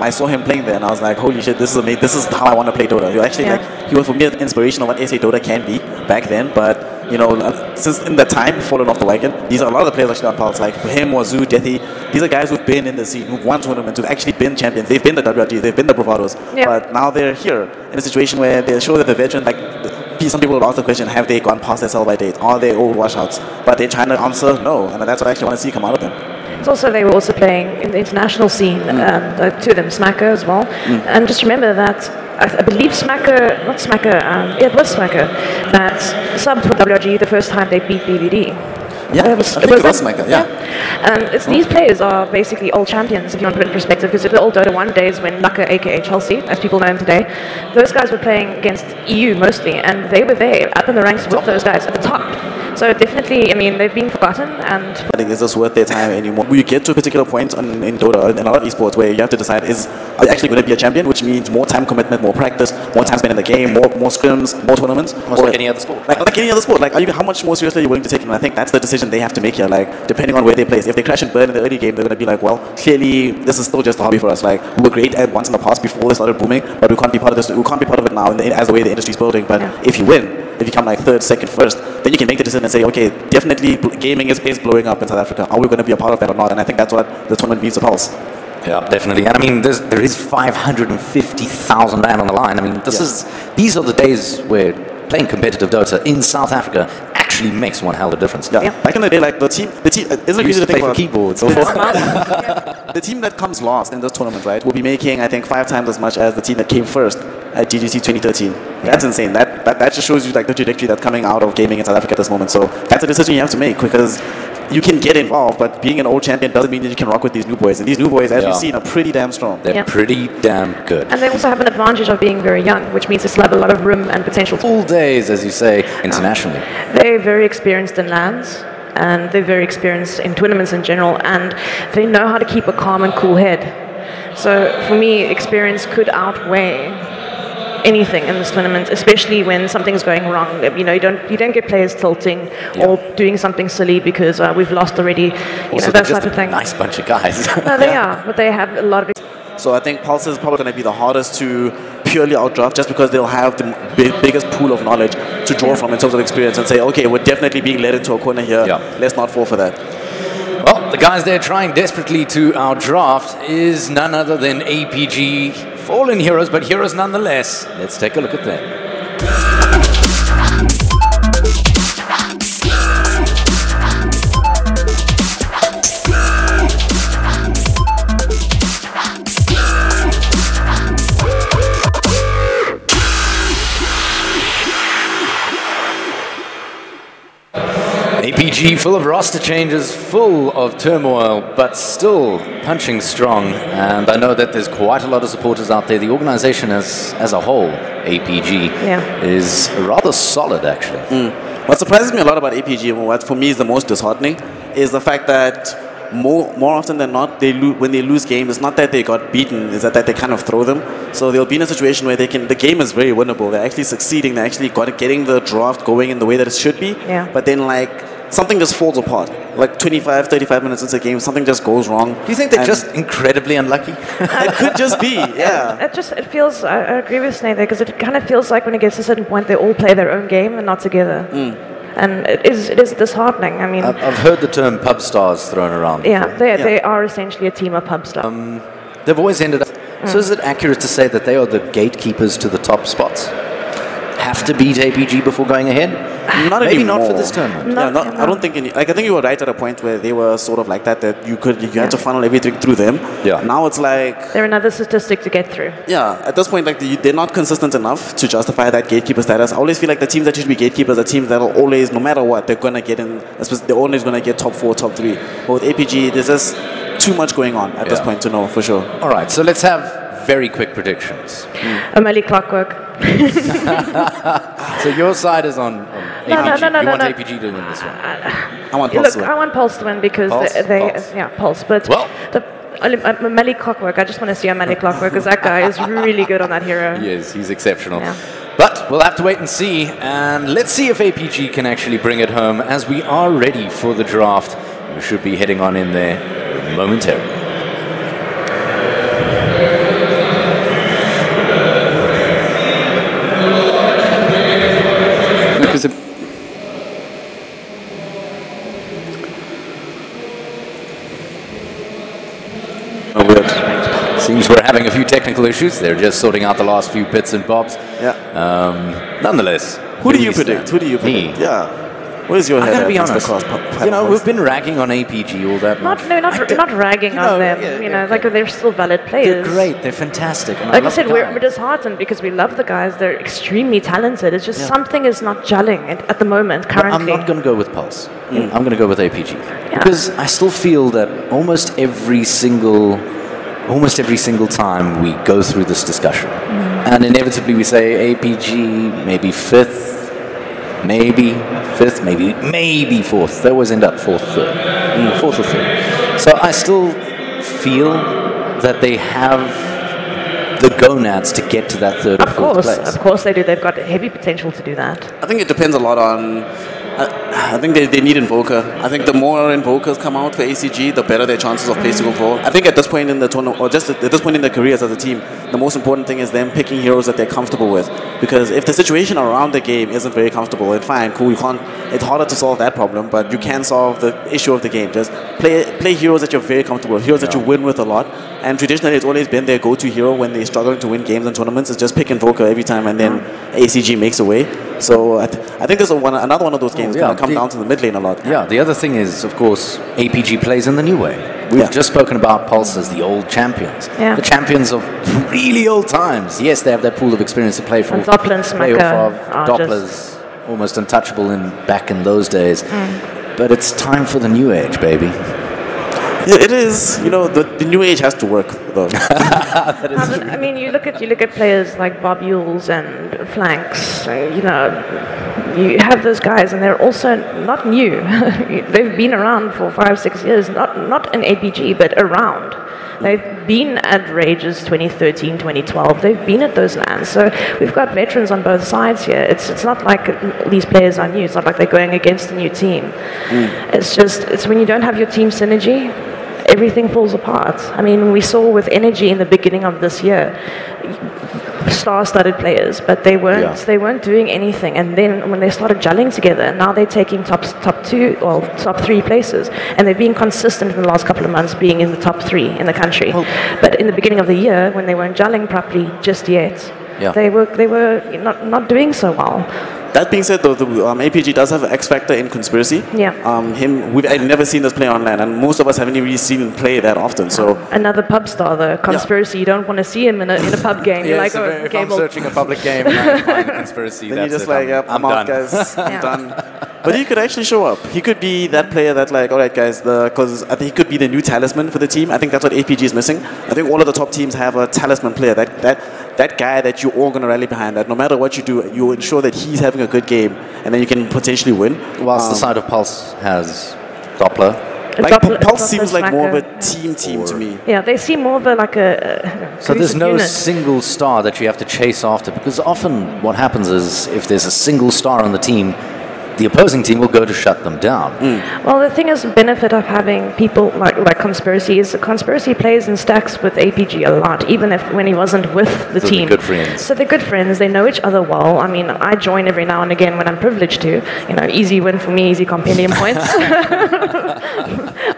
I saw him playing there, and I was like, holy shit, this is amazing. This is how I want to play Dota. You're actually he was for me an inspiration of what SA Dota can be back then, but you know, since in that time, fallen off the wagon. These are a lot of the players actually on Pulse, like him, Wazoo, Deathy. These are guys who've been in the scene, who've won tournaments, who've actually been champions. They've been the WRG, they've been the Bravados, but now they're here in a situation where they show that the veteran, like some people would ask the question, have they gone past their sell-by date? Are they old washouts? But they're trying to answer no, and that's what I actually want to see come out of them. It's also, they were also playing in the international scene, two of them, Smacker as well. And just remember that, I believe Smacker, not Smacker, it was Smacker, that subbed for WRG the first time they beat BBD. Yeah, I think it was Smacker, It's these players are basically old champions, if you want to put it in perspective, because the old Dota 1 days when Laka, aka Chelsea, as people know him today, those guys were playing against EU mostly, and they were there, up in the ranks with those guys at the top. So definitely, I mean, they've been forgotten, and I think is this worth their time anymore? We get to a particular point in Dota, in a lot of esports, where you have to decide, are you actually going to be a champion, which means more time commitment, more practice, more time spent in the game, more scrims, more tournaments? Almost like any other sport. Like any other sport. Like, how much more seriously are you willing to take it? And I think that's the decision they have to make here, like, depending on where they place. If they crash and burn in the early game, they're going to be like, well, clearly, this is still just a hobby for us. Like, we were great at once in the past before they started booming, but we can't be part of this, we can't be part of it now as the way the industry's building. But if you win, if you come like third, second, first, then you can make the decision and say, okay, definitely gaming is blowing up in South Africa. Are we going to be a part of that or not? And I think that's what the tournament needs to pulse. Yeah, definitely. And I mean, there is 550,000 rand on the line. I mean, these are the days where playing competitive Dota in South Africa actually makes one hell of a difference. Yeah. Back in the day, like the team isn't crazy to think about keyboards. The team that comes last in this tournament, right, will be making, I think, 5 times as much as the team that came first at GGC 2013. That's insane. That just shows you like the trajectory that's coming out of gaming in South Africa at this moment. So that's a decision you have to make, because you can get involved, but being an old champion doesn't mean that you can rock with these new boys. And these new boys, as we've seen, are pretty damn strong. They're pretty damn good. And they also have an advantage of being very young, which means they still have a lot of room and potential. Full days, as you say, internationally. They're very experienced in LANs, and they're very experienced in tournaments in general, and they know how to keep a calm and cool head. So for me, experience could outweigh anything in this tournament, especially when something's going wrong. You know, you don't get players tilting or doing something silly because we've lost already. You know, that type of thing. Nice bunch of guys. No, they are, but they have a lot of. So I think Pulse is probably going to be the hardest to purely outdraft, just because they'll have the biggest pool of knowledge to draw from in terms of experience and say, okay, we're definitely being led into a corner here. Let's not fall for that. Well, the guys they're trying desperately to outdraft is none other than APG. Fallen heroes, but heroes nonetheless. Let's take a look at them. APG full of roster changes, full of turmoil, but still punching strong. And I know that there's quite a lot of supporters out there. The organization as a whole, APG, is rather solid, actually. What surprises me a lot about APG, and what for me is the most disheartening, is the fact that more often than not, when they lose games, it's not that they got beaten, it's that they kind of throw them. So they'll be in a situation where the game is very winnable. They're actually succeeding. They're actually getting the draft going in the way that it should be. But then, like, something just falls apart. Like 25, 35 minutes into the game, something just goes wrong. Do you think they're just incredibly unlucky? It could just be, It feels, I agree with Snake there, because it kind of feels like when it gets to a certain point, they all play their own game and not together. And it is disheartening. I mean, I've heard the term pub stars thrown around. They are essentially a team of pub stars. They've always ended up. So is it accurate to say that they are the gatekeepers to the top spots? Have to beat APG before going ahead? Maybe not for this tournament. I don't think I think you were right at a point where they were sort of like that you had to funnel everything through them. Now it's like they're another statistic to get through. At this point, like they're not consistent enough to justify that gatekeeper status. I always feel like the teams that should be gatekeepers are teams that'll always, no matter what, they're gonna get in. They're always gonna get top 4, top 3. But with APG, there's just too much going on at this point to know for sure. All right, so let's have very quick predictions. O'Malley Clockwork. So your side is on APG. You want APG to win this one? I want Pulse to win. I want Pulse to win because Pulse. But O'Malley Clockwork, I just want to see O'Malley Clockwork because that guy is really good on that hero. He is. He's exceptional. But we'll have to wait and see. And let's see if APG can actually bring it home as we are ready for the draft. We should be heading on in there momentarily. Seems we're having a few technical issues. They're just sorting out the last few bits and bobs. Yeah. Nonetheless. Who do you predict? Who do you predict? Me. Yeah. Where's your head? I gotta be at, honest. You know, we've been ragging on APG all that much. Not ragging on them. Like they're still valid players. They're great. They're fantastic. And like I said, we're disheartened because we love the guys. They're extremely talented. It's just something is not gelling at the single currently. I'm not going to go with Pulse. I'm going to go with APG because I still feel that almost every single time we go through this discussion, and inevitably we say APG maybe fifth. Maybe fifth, maybe fourth. They always end up fourth or third. So I still feel that they have the gonads to get to that third or fourth place. Of course they do. They've got heavy potential to do that. I think it depends a lot on... I think they need Invoker. I think the more Invokers come out for ACG, the better their chances of placing overall. I think at this point in the tournament, or just at this point in their careers as a team, the most important thing is them picking heroes that they're comfortable with. Because if the situation around the game isn't very comfortable, then fine, cool, it's harder to solve that problem, but you can solve the issue of the game. Just play heroes that you're very comfortable with, heroes that you win with a lot. And traditionally, it's always been their go-to hero when they're struggling to win games and tournaments. It's just pick Invoker every time, and then ACG makes a way. So I think there's another one of those games going to come down to the mid lane a lot. Yeah, the other thing is, of course, APG plays in the new way. We've just spoken about Pulse as the old champions. Yeah. The champions of really old times. Yes, they have that pool of experience to play for. And Doppler and Smacker Doppler's almost untouchable back in those days. But it's time for the new age, baby. Yeah, it is. You know, the new age has to work, though. That is true. I mean, you look at players like Bob Yules and Flanks. You have those guys, and they're also not new. They've been around for 5-6 years, not in APG, but around. They've been at Rages 2013, 2012. They've been at those lands. So we've got veterans on both sides here. It's not like these players are new. It's not like they're going against a new team. It's when you don't have your team synergy, everything falls apart. I mean, we saw with Energy in the beginning of this year, star-studded players, but they weren't doing anything. And then when they started gelling together, now they're taking top 3 places, and they've been consistent in the last couple of months, being in the top 3 in the country. But in the beginning of the year, when they weren't gelling properly just yet, they were not doing so well. That being said, though, the APG does have an X factor in Conspiracy. Yeah. I've never seen this play online, and most of us haven't really seen him play that often. So another pub star, though. Conspiracy. You don't want to see him in a pub game. You're like, if I'm searching a public game and I find Conspiracy, then that's you're just like, I'm out, done. guys. I'm done. But he could actually show up. He could be that player that, like, all right, guys, because I think he could be the new talisman for the team. I think that's what APG is missing. I think all of the top teams have a talisman player, that guy that you're all going to rally behind, that no matter what you do, you ensure that he's having a good game, and then you can potentially win. Whilst the side of Pulse has Doppler. Pulse seems like more of a team to me. Yeah, they seem more of a So there's no single star that you have to chase after, because often what happens is if there's a single star on the team, the opposing team will go to shut them down. Well, the thing is, the benefit of having people like Conspiracy is Conspiracy plays in stacks with APG a lot, even when he wasn't with the team. They're good friends. So they're good friends. They know each other well. I mean, I join every now and again when I'm privileged to. Easy win for me, easy compendium points.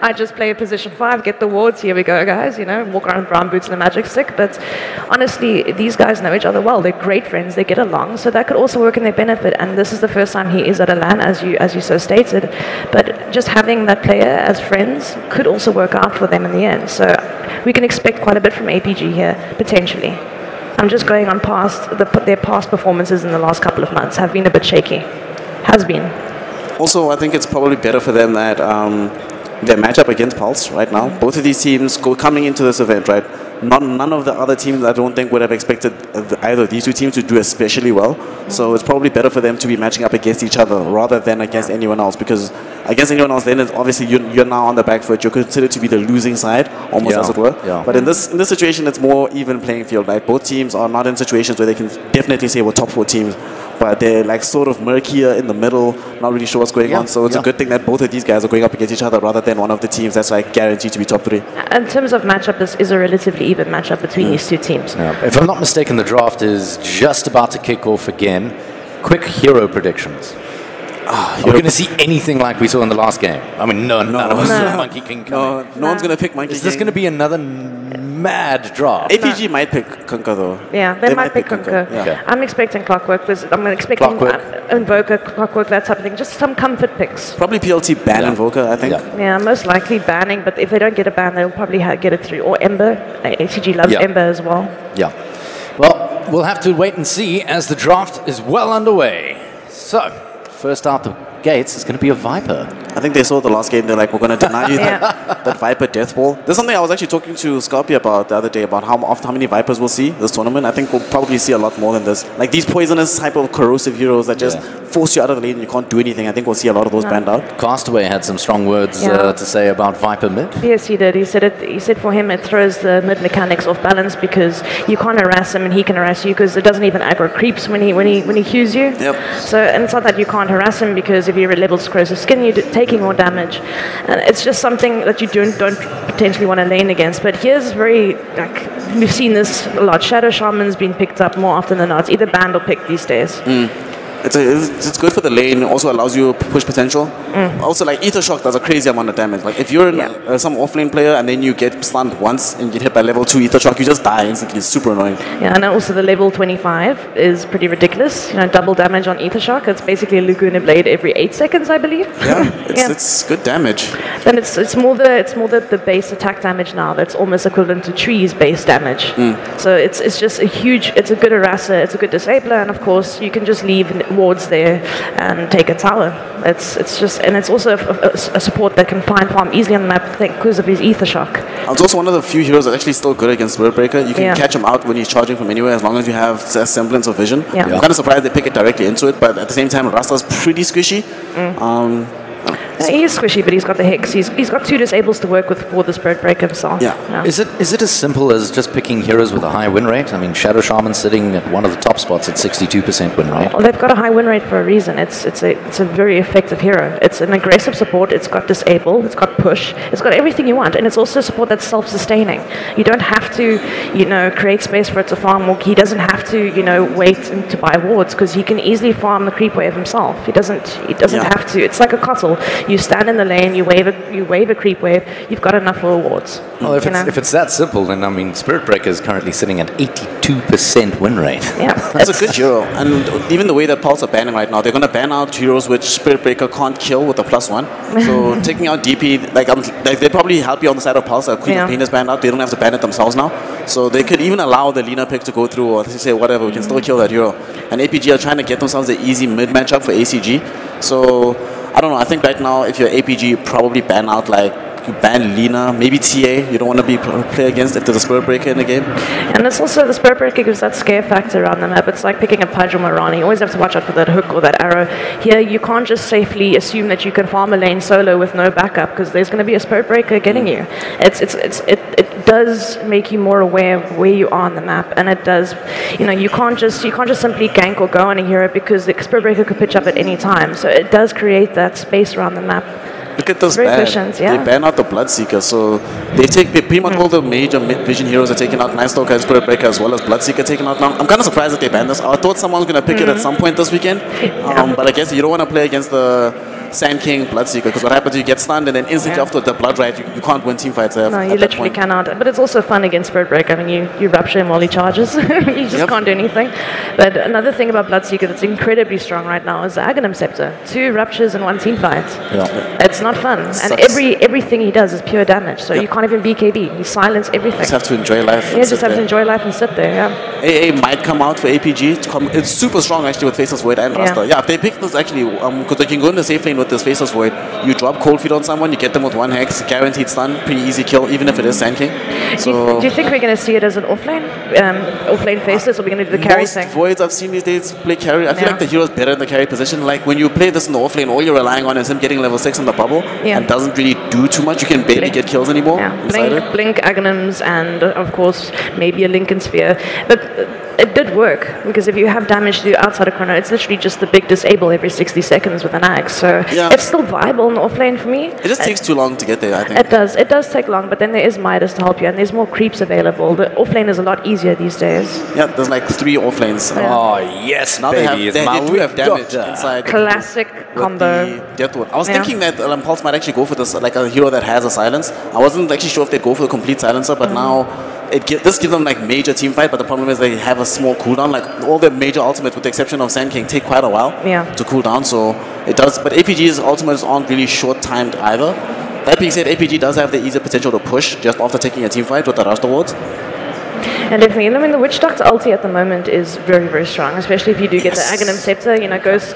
I just play a position 5, get the wards. Here we go, guys. Walk around with brown boots and a magic stick. But honestly, these guys know each other well. They're great friends. They get along. So that could also work in their benefit. And this is the first time he is at a LAN, as you so stated. But just having that player as friends could also work out for them in the end. So we can expect quite a bit from APG here, potentially. I'm just going on their past performances in the last couple of months have been a bit shaky. Has been. Also, I think it's probably better for them that their matchup against Pulse right now, both of these teams coming into this event, right? None of the other teams, I don't think, would have expected either of these two teams to do especially well. So it's probably better for them to be matching up against each other rather than against anyone else, because against anyone else, then it's obviously you're now on the back foot. You're considered to be the losing side, almost as it were. Yeah. But in this situation, it's more even playing field. Like both teams are not in situations where they can definitely say we're top 4 teams, but they're like sort of murkier in the middle, not really sure what's going on. So it's a good thing that both of these guys are going up against each other rather than one of the teams that's like guaranteed to be top 3. In terms of matchup, this is a relatively even matchup between these two teams. Yeah. If I'm not mistaken, the draft is just about to kick off again. Quick hero predictions. Are we going to see anything like we saw in the last game? I mean, none of us saw Monkey King coming. No one's going to pick Monkey King. Is this going to be another mad draft. APG might pick Kunkka though. Yeah, they might pick Kunkka. Yeah. Okay. I'm expecting Clockwork. I'm expecting Invoker, Clockwork, that type of thing. Just some comfort picks. Probably PLT ban Invoker, I think. Yeah. Yeah, most likely banning, but if they don't get a ban, they'll probably get it through. Or Ember. ACG loves Ember as well. Yeah. Well, we'll have to wait and see as the draft is well underway. So, first out the gates is going to be a Viper. I think they saw the last game, they're like, we're going to deny you that Viper death ball. There's something I was actually talking to Scorpio about the other day, about how many Vipers we'll see this tournament. I think we'll probably see a lot more than this. Like these poisonous type of corrosive heroes that just force you out of the lane and you can't do anything. I think we'll see a lot of those banned out. Castaway had some strong words to say about Viper mid. Yes, he did. He said for him it throws the mid mechanics off balance because you can't harass him and he can harass you because it doesn't even aggro creeps when he cues you. Yep. So, and it's not that you can't harass him because if you're at levels corrosive skin, you're taking more damage. And it's just something that you don't potentially want to lane against. But here's very, like, we've seen this a lot. Shadow Shaman's been picked up more often than not. It's either banned or picked these days. It's good for the lane. It also allows you push potential. Also, like Ether Shock does a crazy amount of damage. Like if you're some offlane player and then you get stunned once and get hit by level 2 Ether Shock, you just die instantly. It's super annoying. Yeah, and also the level 25 is pretty ridiculous. You know, double damage on Ether Shock. It's basically a Laguna Blade every 8 seconds, I believe. Yeah, it's good damage. Then it's more the base attack damage now. That's almost equivalent to Tree's base damage. So it's just a huge. It's a good harasser. It's a good disabler, and of course you can just leave wards there and take a tower. It's just, and it's also a support that can find farm easily on the map because of his Ether Shock. It's also one of the few heroes that's actually still good against Spirit Breaker. You can catch him out when he's charging from anywhere as long as you have a semblance of vision. I'm kind of surprised they pick it directly into it, but at the same time Rasta's pretty squishy. He is squishy, but he's got the Hex. He's got 2 disables to work with for the Spirit Breaker himself. Yeah. Is it as simple as just picking heroes with a high win rate? I mean, Shadow Shaman sitting at one of the top spots at 62% win rate. Well, they've got a high win rate for a reason. It's a very effective hero. It's an aggressive support. It's got disable. It's got push. It's got everything you want, and it's also a support that's self-sustaining. You don't have to, create space for it to farm. Or he doesn't have to, wait to buy wards because he can easily farm the creep wave himself. He doesn't have to. It's like a Cottle. You stand in the lane, you wave a creep wave, you've got enough for awards. Well, if it's that simple, then I mean, Spirit Breaker is currently sitting at 82% win rate. Yeah, that's a good hero. And even the way that Pulse are banning right now, they're going to ban out heroes which Spirit Breaker can't kill with a +1. So taking out DP, like they probably help you on the side of Pulse. Queen of Pain is banned out. They don't have to ban it themselves now. So they could even allow the Lina pick to go through, or say whatever. We can still kill that hero. And APG are trying to get themselves an easy mid matchup for ACG. So I don't know. I think right now, if you're APG, you probably ban out you ban Lina, maybe TA. You don't want to play against if there's a Spirit Breaker in the game. And it's also the Spirit Breaker gives that scare factor around the map. It's like picking a Pudge or Marani. You always have to watch out for that hook or that arrow. Here, you can't just safely assume that you can farm a lane solo with no backup because there's going to be a Spirit Breaker getting you. It does make you more aware of where you are on the map, and it does. You can't just simply gank or go on a hero because the Spirit Breaker could pitch up at any time. So it does create that space around the map. Look at this ban. They ban out the Bloodseeker, so they take pretty much all the major mid-vision heroes are taken out. Night Stalker and Spirit Breaker as well as Bloodseeker taken out now. I'm kind of surprised that they banned this. I thought someone's going to pick it at some point this weekend, but I guess you don't want to play against the Sand King Bloodseeker because what happens, you get stunned and then instantly after the Blood Riot, you can't win team fights. No, you literally cannot. But it's also fun against Spirit Breaker. I mean, you rupture him while he charges. You just can't do anything. But another thing about Bloodseeker that's incredibly strong right now is the Aghanim Scepter. 2 ruptures in 1 team fight. It's not fun. And everything he does is pure damage. So you can't even BKB. You silence everything. You just have to enjoy life. You just have to enjoy life and sit there. AA might come out for APG. It's super strong actually with Faceless Void and Rasta. If they pick this actually, because they can go in the safe lane with this Faceless Void. You drop Cold Feet on someone, you get them with 1 Hex, guaranteed stun, pretty easy kill, even if it is Sand King. So do you think we're going to see it as an offlane Faceless, or are we going to do the carry thing? Most Voids I've seen these days play carry. I feel like the hero's better in the carry position. Like when you play this in the offlane, all you're relying on is him getting level 6 in the bubble and doesn't really do too much. You can barely get kills anymore. Blink Aghanims and of course maybe a Lincoln Sphere. But it did work because if you have damage to outside of Chrono, it's literally just the big disable every 60 seconds with an axe. So it's still viable in the offlane for me. It just takes too long to get there, I think. It does take long, but then there is Midas to help you and there's more creeps available. The offlane is a lot easier these days. Yeah, there's like 3 offlanes. Oh yes, now baby. They do have damage inside. Classic combo. I was thinking that Pulse might actually go for this, like a hero that has a silence. I wasn't actually sure if they'd go for the complete silencer, but now this gives them like major team fight, but the problem is they have a small cooldown. Like all their major ultimates, with the exception of Sand King, take quite a while to cool down. So it does. But APG's ultimates aren't really short-timed either. That being said, APG does have the easier potential to push just after taking a team fight with the Rust Awards. And definitely, I mean, the Witch Doctor ulti at the moment is very, very strong, especially if you do get the Aghanim Scepter. You know, goes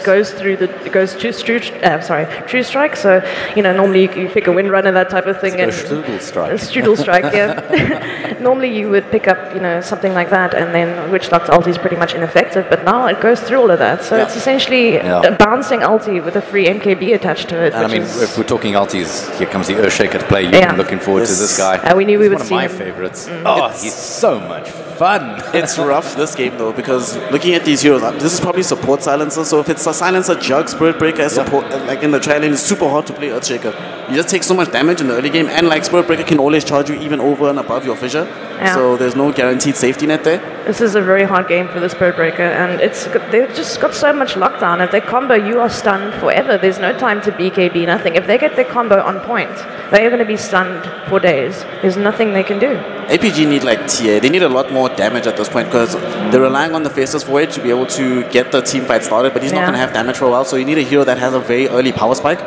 True Strike. So, you know, normally you pick a Windrunner, that type of thing, and Strudel Strike. Strudel Strike, yeah. Normally you would pick up, you know, something like that, and then Witch Doctor ulti is pretty much ineffective. But now it goes through all of that, so it's essentially a bouncing ulti with a free MKB attached to it. And I mean, if we're talking ultis, here comes the Earthshaker to play. You've been looking forward to this guy. We knew we would see one of my favorites. Oh, he's so much fun. It's rough this game though, because looking at these heroes, this is probably support silencer. So if it's a silencer, Jug, Spirit Breaker as support, like in the trial lane, it's super hard to play Earthshaker. You just take so much damage in the early game, and like Spirit Breaker can always charge you even over and above your fissure. So there's no guaranteed safety net there. This is a very hard game for the Spirit Breaker, and they've just got so much lockdown. If they combo, you are stunned forever. There's no time to BKB, nothing. If they get their combo on point, they're going to be stunned for days. There's nothing they can do. APG need like TA. They need a lot more damage at this point because they're relying on the Faceless Void to be able to get the team fight started, but he's not going to have damage for a while, so you need a hero that has a very early power spike.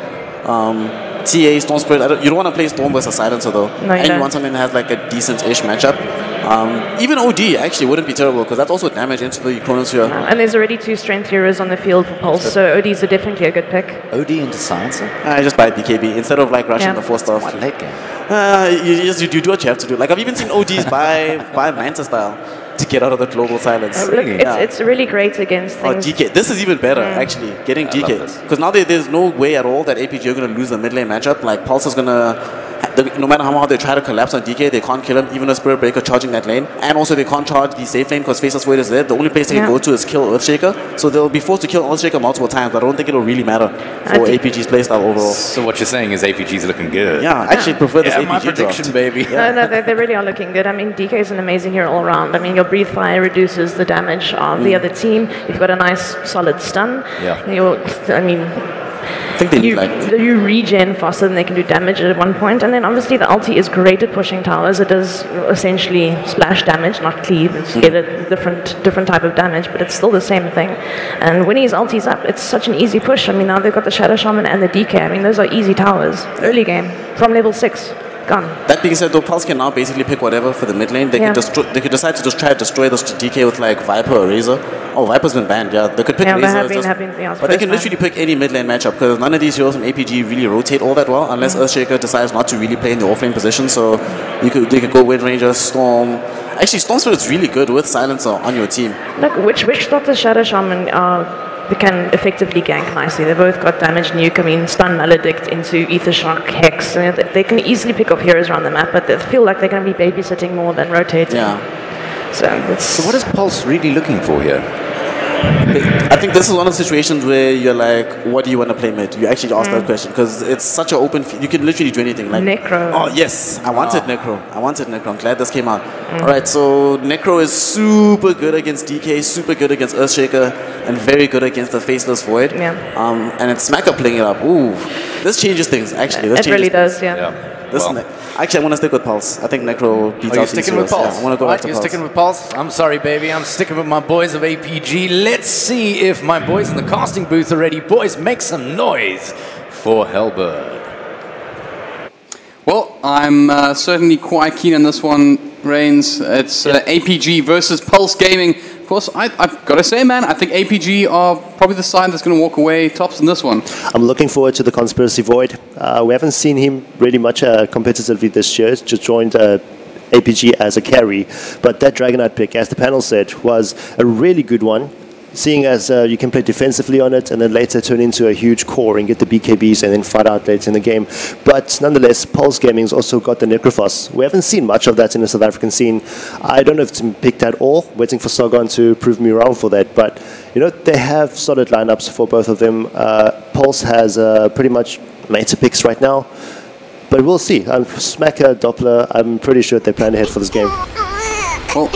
TA, Storm Spirit, you don't want to play Storm versus Silencer though. No, and you want something that has like a decent-ish matchup. Even OD actually wouldn't be terrible because that's also damage into the Chronosphere. And there's already 2 strength heroes on the field for Pulse, so OD's definitely a good pick. OD into Silencer? I just buy BKB instead of like rushing the 4-star. Quite late game. You do what you have to do. Like I've even seen ODs buy Manta style to get out of the global silence. It's really great against things. DK. This is even better, actually, getting DK. Because now there's no way at all that APG are going to lose the mid lane matchup. Like, Pulse is going to... No matter how hard they try to collapse on DK, they can't kill him, even a Spirit Breaker charging that lane. And also they can't charge the safe lane because Faceless Void is there. The only place they can go to is kill Earthshaker. So they'll be forced to kill Earthshaker multiple times, but I don't think it'll really matter for APG's playstyle overall. So what you're saying is APG's looking good. Yeah, I actually prefer this APG my prediction, draft. baby. No, they really are looking good. I mean, DK is an amazing hero all around. I mean, your Breathe Fire reduces the damage of the other team. You've got a nice, solid stun. I think you regen faster than they can do damage at one point, and then obviously the ulti is great at pushing towers. It does essentially splash damage, not cleave. It's get a different type of damage, but it's still the same thing. And when his ulti's up, it's such an easy push. I mean, now they've got the Shadow Shaman and the DK. I mean, those are easy towers. Early game, from level 6. Gone. That being said, though, Pulse can now basically pick whatever for the mid lane. They could decide to just try to destroy this DK with like Viper or Razor. Oh, Viper's been banned, They could pick Razor. But they can literally pick any mid lane matchup because none of these heroes from APG really rotate all that well unless Earthshaker decides not to really play in the offlane position. So they could go Wind Ranger, Storm. Actually, Storm Spirit's really good with Silencer on your team. Look, which Dr. Shadow Shaman they can effectively gank nicely. They both got damage nuke, stun maledict into Ether Shock, Hex. They can easily pick up heroes around the map, but they feel like they're going to be babysitting more than rotating. Yeah. So what is Pulse really looking for here? I think this is one of the situations where you're like, what do you want to play mid? You actually ask that question because it's such an open field. You can literally do anything. Like Necro. Oh, yes. I wanted Necro. I'm glad this came out. All right, so Necro is super good against DK, super good against Earthshaker, and very good against the Faceless Void. Yeah. And it's Smacker playing it up. Ooh. This changes things, actually. It really does, Actually, I want to stick with Pulse. I think Necro beats out these heroes. Pulse? I want to go back to You're Pulse. sticking with Pulse? I'm sorry, baby. I'm sticking with my boys of APG. Let's see if my boys in the casting booth are ready. Boys, make some noise for Hellbird. Well, I'm certainly quite keen on this one, Reigns. It's APG versus Pulse Gaming. Of course, I've got to say, man, I think APG are probably the side that's going to walk away tops in this one. I'm looking forward to the Conspiracy Void. We haven't seen him really much competitively this year. He's just joined APG as a carry. But that Dragonite pick, as the panel said, was a really good one. Seeing as you can play defensively on it and then later turn into a huge core and get the BKBs and then fight out later in the game. But nonetheless, Pulse Gaming's also got the Necrophos. We haven't seen much of that in the South African scene. I don't know if it's been picked at all. Waiting for Sargon to prove me wrong for that. But, they have solid lineups for both of them. Pulse has pretty much meta picks right now. But we'll see. Smacker, Doppler, I'm pretty sure they plan ahead for this game. Well,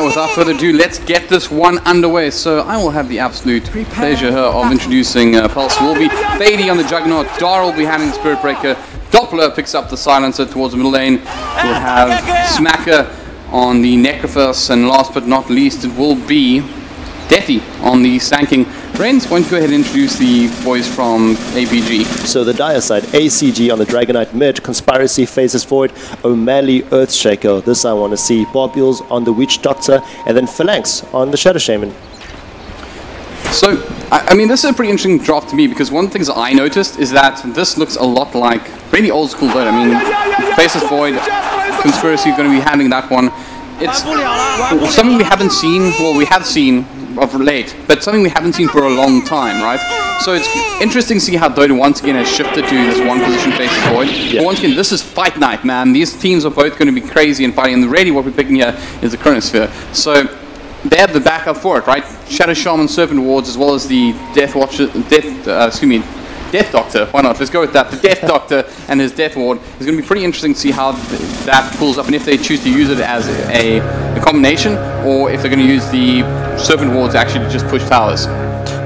without further ado, let's get this one underway. So I will have the absolute pleasure of introducing Pulse. We'll be Thady on the Juggernaut, Dar will be handling the Spirit Breaker, Doppler picks up the Silencer towards the middle lane. We'll have Smacker on the Necrophos, and last but not least, it will be Deathy on the Sand Friends, why don't you go ahead and introduce the boys from APG? So the Dire side, ACG on the Dragonite mid, Conspiracy, Faces Void, O'Malley, Earthshaker. This I want to see. Bobules on the Witch Doctor, and then Phalanx on the Shadow Shaman. So, I mean, this is a pretty interesting draft to me, because one of the things I noticed is that this looks a lot like really old school Dota. I mean, Faces Void, Conspiracy are going to be handling that one. It's something we haven't seen, well, we have seen of late, but something we haven't seen for a long time, right? So it's interesting to see how Dota once again has shifted to this one position Faces Void. Yeah. But once again, this is fight night, man. These teams are both going to be crazy and fighting, and really what we're picking here is the Chronosphere. So they have the backup for it, right? Shadow Shaman, Serpent Wards, as well as the Death Doctor, why not? Let's go with that. The Death Doctor and his Death Ward is going to be pretty interesting to see how that pulls up, and if they choose to use it as a combination, or if they're going to use the Serpent Ward to actually just push towers.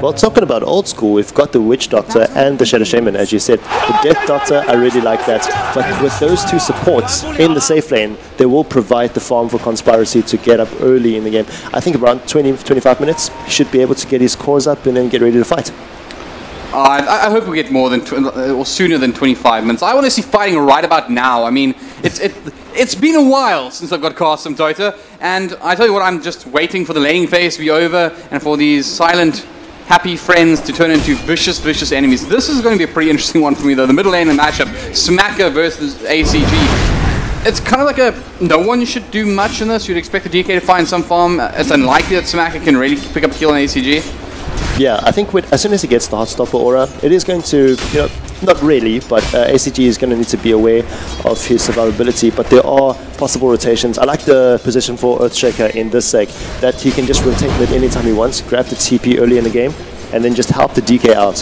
Well, talking about old school, we've got the Witch Doctor and the Shadow Shaman, as you said. The Death Doctor, I really like that. But with those two supports in the safe lane, they will provide the farm for Conspiracy to get up early in the game. I think around 20-25 minutes, he should be able to get his cores up and then get ready to fight. I hope we get more than or sooner than 25 minutes. I want to see fighting right about now. I mean, it's been a while since I've got cast some Dota, and I tell you what, I'm just waiting for the laning phase to be over and for these silent, happy friends to turn into vicious, vicious enemies. This is going to be a pretty interesting one for me, though. The middle lane and matchup, Smacker versus ACG. It's kind of like no one should do much in this. You'd expect the DK to find some farm. It's unlikely that Smacker can really pick up a kill on ACG. Yeah, I think as soon as he gets the Heartstopper aura, it is going to, not really, but ACG is going to need to be aware of his survivability, but there are possible rotations. I like the position for Earthshaker in this sec, that he can just rotate mid anytime he wants, grab the TP early in the game, and then just help the DK out.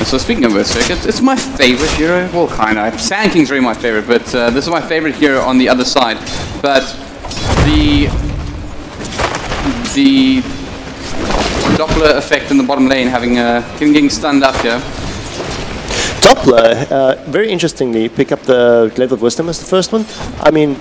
So speaking of Earthshaker, it's my favorite hero, well kind of, Sand King's really my favorite, but this is my favorite hero on the other side. But the Doppler effect in the bottom lane, getting stunned up here. Doppler, very interestingly, pick up the Glaive of Wisdom as the first one. I mean,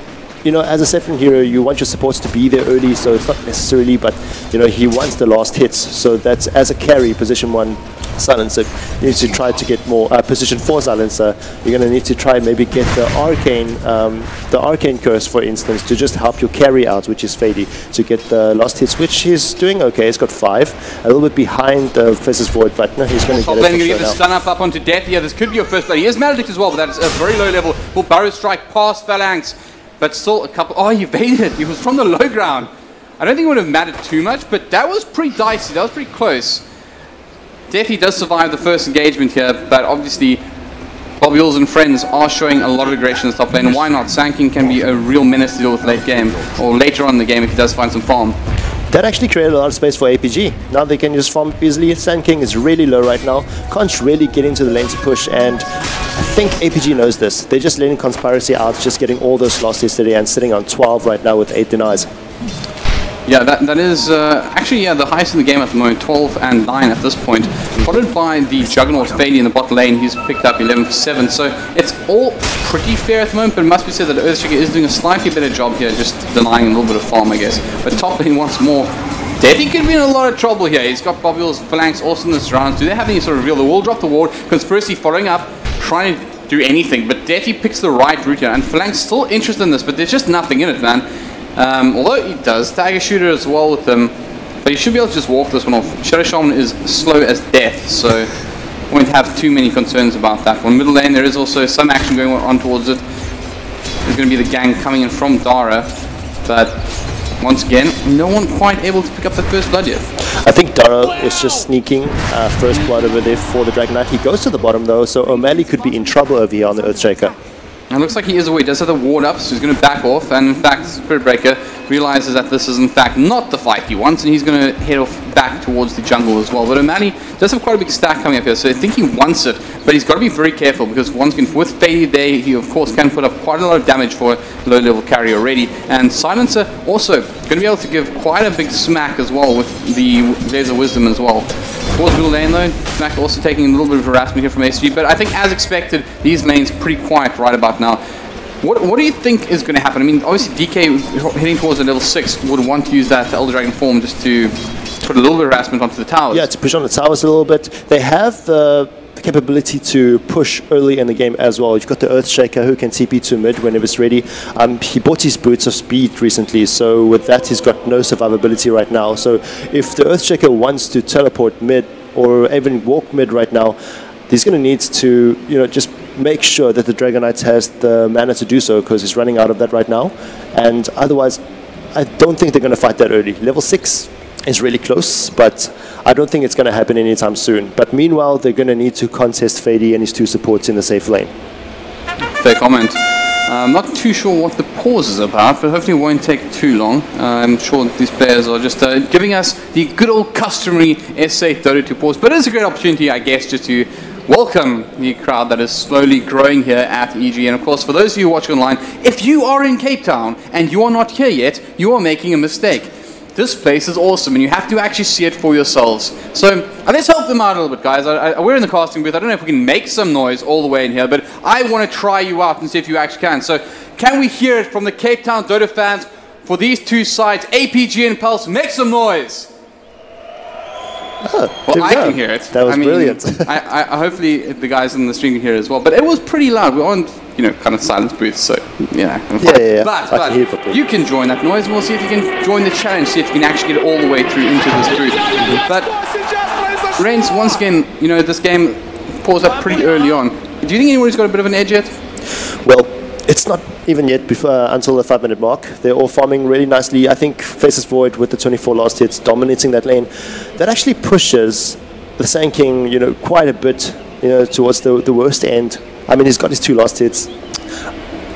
as a second hero, you want your supports to be there early, so it's not necessarily, but, he wants the last hits. So that's, as a carry, position 1 Silencer, you need to try to get more, position 4 Silencer, you're going to need to try and maybe get the Arcane Curse, for instance, to just help your carry out, which is Fady, to get the last hits, which he's doing okay. He's got 5, a little bit behind the Faces Void, but no, he's going to get it. Going to get the stun up onto Death here. This could be your first play. He has Maledict as well, but that's a very low level. Will Barrow Strike past Phalanx, but still a couple. Oh, he evaded it. He was from the low ground. I don't think it would have mattered too much, but that was pretty dicey. That was pretty close. Deathy does survive the first engagement here, but obviously Bobules and friends are showing a lot of aggression in the top lane. Why not? Sand King can be a real menace to deal with late game, or later on in the game if he does find some farm. That actually created a lot of space for APG. Now they can just farm easily. Sand King is really low right now. Can't really get into the lane to push, and I think APG knows this. They're just letting Conspiracy out, just getting all those lost yesterday and sitting on 12 right now with 8 denies. Yeah, that is actually the highest in the game at the moment, 12 and 9 at this point, followed by the Juggernaut Fady in the bot lane. He's picked up 11 for 7, so it's all pretty fair at the moment, but it must be said that Earthshaker is doing a slightly better job here, just denying a little bit of farm, I guess. But top lane once more, Deathy could be in a lot of trouble here. He's got Bobules, Phalanx also in this round. Do they have any sort of reveal? The wall drop the ward, Conspiracy following up, trying to do anything, but Deathy picks the right route here, and Phalanx still interested in this, but there's just nothing in it, man. Although he does tag a shooter as well with them, but he should be able to just walk this one off. Shadow Shaman is slow as death, so won't have too many concerns about that one. Middle lane, there is also some action going on towards it. There's going to be the gang coming in from Dara, but once again, no one quite able to pick up the first blood yet. I think Dara is just sneaking first blood over there for the Dragonite. He goes to the bottom though, so O'Malley could be in trouble over here on the Earthshaker. And it looks like he is away. He does have the ward up, so he's going to back off. And in fact, Spirit Breaker realizes that this is in fact not the fight he wants, and he's going to head off back towards the jungle as well. But O'Malley does have quite a big stack coming up here, so I think he wants it, but he's got to be very careful, because once again, with Fady there, he of course can put up quite a lot of damage for a low-level carry already. And Silencer also going to be able to give quite a big smack as well with the Laser Wisdom as well. Towards middle lane though, Smack also taking a little bit of harassment here from ACG, but I think as expected, these lanes pretty quiet right about now. What do you think is going to happen? I mean, obviously DK heading towards a level 6 would want to use that Elder Dragon form just to put a little bit of harassment onto the towers. Yeah, to push on the towers a little bit. They have the capability to push early in the game as well. You've got the Earthshaker who can TP to mid whenever it's ready. He bought his Boots of Speed recently, so with that he's got no survivability right now. So if the Earthshaker wants to teleport mid or even walk mid right now, he's going to need to, just make sure that the Dragon Knight has the mana to do so, because he's running out of that right now. And otherwise, I don't think they're going to fight that early. Level 6 is really close, but I don't think it's going to happen anytime soon. But meanwhile, they're going to need to contest Fady and his 2 supports in the safe lane. Fair comment. I'm not too sure what the pause is about, but hopefully it won't take too long. I'm sure that these players are just giving us the good old customary S8 Dota 2 pause. But it's a great opportunity, I guess, just to welcome the crowd that is slowly growing here at EGE. And of course, for those of you watching online, if you are in Cape Town and you are not here yet, you are making a mistake. This place is awesome, and you have to actually see it for yourselves. So let's help them out a little bit, guys. We're in the casting booth. I don't know if we can make some noise all the way in here, but I want to try you out and see if you actually can. So can we hear it from the Cape Town Dota fans for these 2 sides, APG and Pulse? Make some noise. Oh, well, I can hear it. That was brilliant. I hopefully the guys in the stream can hear it as well. But it was pretty loud. We're on, kind of silent booth, so yeah. Yeah. But you can join that noise, and we'll see if you can join the challenge. See if you can actually get all the way through into this booth. But Reigns, once again, this game paused up pretty early on. Do you think anybody's got a bit of an edge yet? Well, it's not even yet until the 5-minute mark. They're all farming really nicely. I think Faces Void with the 24 last hits dominating that lane. That actually pushes the Sand King, quite a bit, towards the worst end. I mean, he's got his 2 last hits.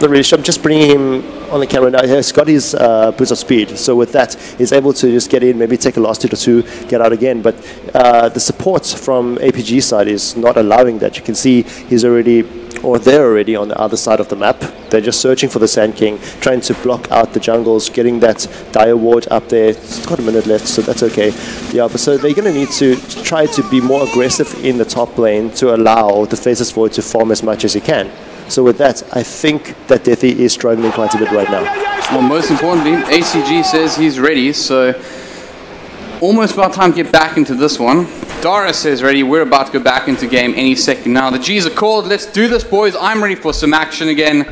Not really sure. I'm just bringing him on the camera now. He's got his Boots of Speed. So with that, he's able to just get in, maybe take a last hit or 2, get out again. But the support from APG side is not allowing that. You can see they're already on the other side of the map. They're just searching for the Sand King, trying to block out the jungles, getting that Dire Ward up there. It's got a minute left, so that's okay. Yeah, but so they're going to need to try to be more aggressive in the top lane to allow the Faces Void to farm as much as he can. So with that, I think that Deathy is struggling quite a bit right now. Well, most importantly, ACG says he's ready, so almost about time to get back into this one. Dara says ready. We're about to go back into game any second now. The G's are called. Let's do this, boys. I'm ready for some action again.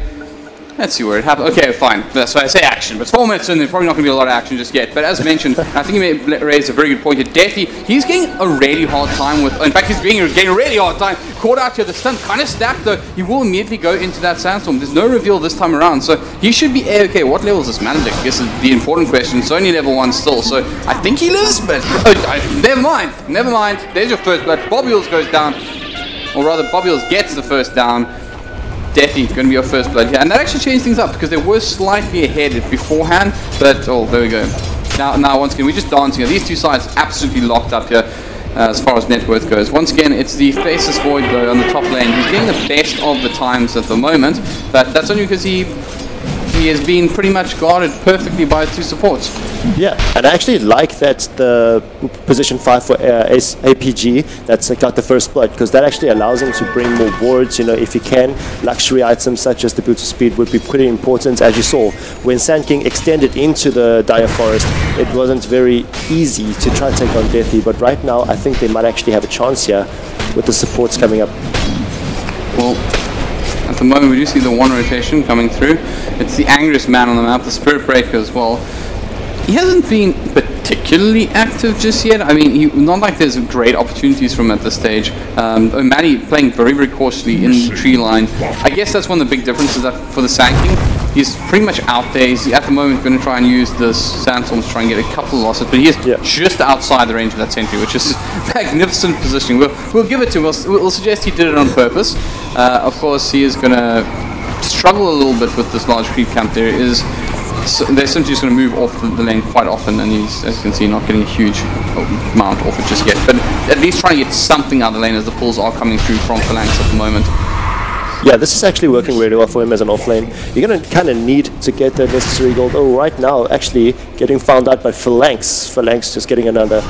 Let's see where it happens. Okay, fine. That's why I say action. But 4 minutes in, there's probably not going to be a lot of action just yet. But as mentioned, I think he raised a very good point here. Deathy, he's getting a really hard time with... In fact, he's getting a really hard time. Caught out here. The stun kind of stacked, though. He will immediately go into that sandstorm. There's no reveal this time around. So he should be A-okay. What level is this mana deck? I guess is the important question. It's only level 1 still. So I think he lives, but... never mind. Never mind. There's your first blood. Bobules goes down. Or rather, Bobules gets the first down. Deathy going to be your first blood here, and that actually changed things up because they were slightly ahead beforehand, but oh, there we go. Now once again, we're just dancing. These 2 sides absolutely locked up here as far as net worth goes. Once again, it's the Faceless Void though on the top lane. He's getting the best of the times at the moment, but that's only because he has been pretty much guarded perfectly by 2 supports. Yeah, and I actually like that the position 5 for APG that's got the first blood, because that actually allows him to bring more wards. If he can, luxury items such as the Boots of Speed would be pretty important. As you saw, when Sand King extended into the Dire Forest, it wasn't very easy to try to take on Deathy, but right now I think they might actually have a chance here with the supports coming up. Well, at the moment we do see the 1 rotation coming through. It's the angriest man on the map, the Spirit Breaker as well. He hasn't been particularly active just yet. I mean, not like there's great opportunities from him at this stage. O'Malley playing very, very cautiously in the tree line. I guess that's one of the big differences that for the Sand King. He's pretty much out there. He's at the moment going to try and use this sandstorm to try and get a couple of losses, but he is just outside the range of that sentry, which is magnificent positioning. We'll give it to him. We'll suggest he did it on purpose. Of course, he is going to struggle a little bit with this large creep camp. They're simply just going to move off the lane quite often, and he's, as you can see, not getting a huge amount off it just yet. But at least trying to get something out of the lane as the pulls are coming through from Phalanx at the moment. Yeah, this is actually working really well for him as an offlane. You're going to kind of need to get the necessary gold. Oh, right now, actually getting found out by Phalanx. Phalanx just getting another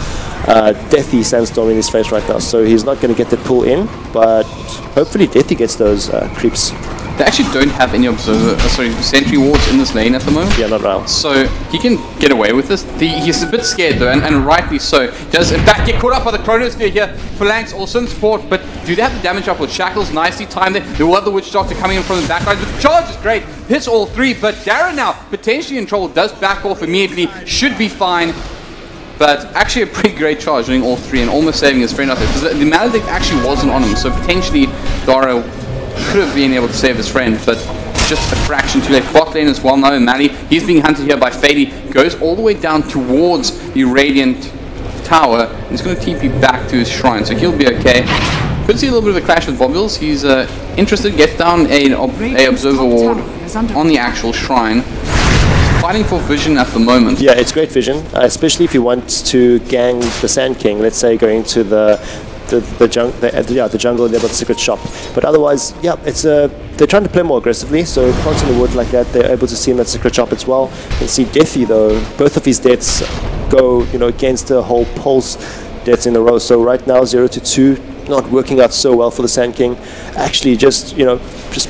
Deathy sandstorm in his face right now. So he's not going to get the pull in, but hopefully Deathy gets those creeps. they actually don't have any sentry wards in this lane at the moment. Yeah, not now. So he can get away with this. He's a bit scared though, and rightly so. Does in fact get caught up by the Chronosphere here. Phalanx also in support, but do they have the damage up with Shackles? Nicely timed there. They will have the Witch Doctor coming in from the backline. The charge is great. Hits all three, but Darren now potentially in trouble. Does back off immediately. Should be fine. But actually a pretty great charge doing all three and almost saving his friend out there. Because the Maledict actually wasn't on him, so potentially Dara could have been able to save his friend, but just a fraction too late. Bot lane as well now, and Mali, he's being hunted here by Fady. Goes all the way down towards the Radiant Tower. He's going to TP back to his shrine, so he'll be okay. Could see a little bit of a clash with Bobules. He's interested, gets down a Observer Ward on the actual shrine. Fighting for vision at the moment. Yeah, it's great vision, especially if he wants to gang the Sand King. Let's say going to the jungle there by the secret shop. But otherwise, yeah, it's they're trying to play more aggressively. So planting the wood like that, they're able to see him at secret shop as well. You can see Deathy though. Both of his deaths go, against the whole pulse deaths in a row. So right now 0-2. Not working out so well for the Sand King. Actually, just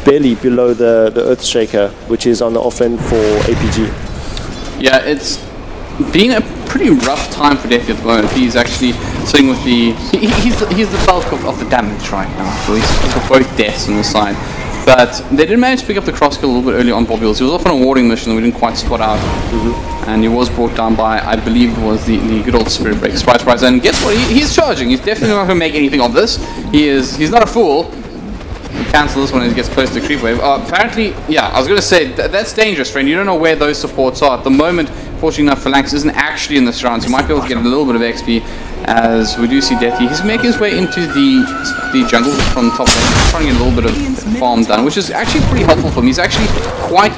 barely below the Earthshaker, which is on the offlane for APG. Yeah, it's been a pretty rough time for Deathy at the moment. He's actually sitting with he's the bulk of the damage right now. So he's got both deaths on the side. But they did manage to pick up the cross kill a little bit early on Bobules. He was off on a warding mission that we didn't quite spot out. And he was brought down by, I believe it was the good old Spirit Break. Surprise, surprise. And guess what? He's charging. He's definitely not going to make anything of this. He's not a fool. He'll cancel this one as he gets close to the creep wave. Apparently, yeah, I was going to say, that's dangerous, friend. You don't know where those supports are. At the moment, fortunately enough, Phalanx isn't actually in this round, so you might be able to get a little bit of XP as we do see Deathy. He's making his way into the jungle from top lane, trying to get a little bit of farm done, which is actually pretty helpful for him. He's actually quite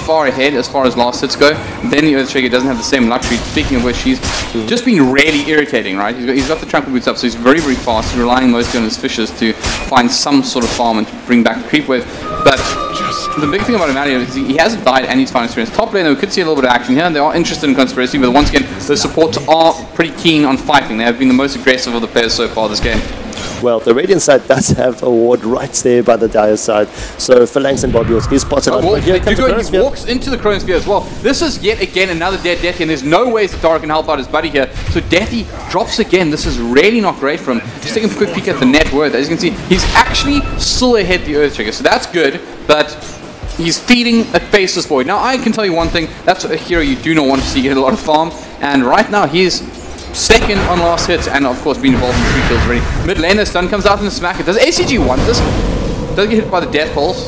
far ahead as far as last hits go. Then the Earthshaker doesn't have the same luxury. Speaking of which, he's just been really irritating, right? He's got the Trample Boots up, so he's very, very fast. He's relying mostly on his fishes to find some sort of farm and to bring back the creep wave. But the big thing about him is he hasn't died and he's found experience. Top lane, we could see a little bit of action here. They are interested in Conspiracy, but once again, the supports are pretty keen on fighting. They have been the most aggressive of the players so far this game. Well, the Radiant side does have a ward right there by the Dire side. So Phalanx and Bobules, he's spotted on. Well, he walks into the Chronosphere as well. This is yet again another dead Deathy, and there's no ways that Dara can help out his buddy here. So Deathy drops again. This is really not great for him. Just taking a quick peek at the net worth. As you can see, he's actually still ahead the Earthshaker, so that's good, but he's feeding a Faceless Void. Now, I can tell you one thing, that's a hero you do not want to see get a lot of farm, and right now he's second on last hits, and of course being involved in 3 kills already. Mid lane, the stun comes out and smack it. Does ACG want this? Does get hit by the death pulse.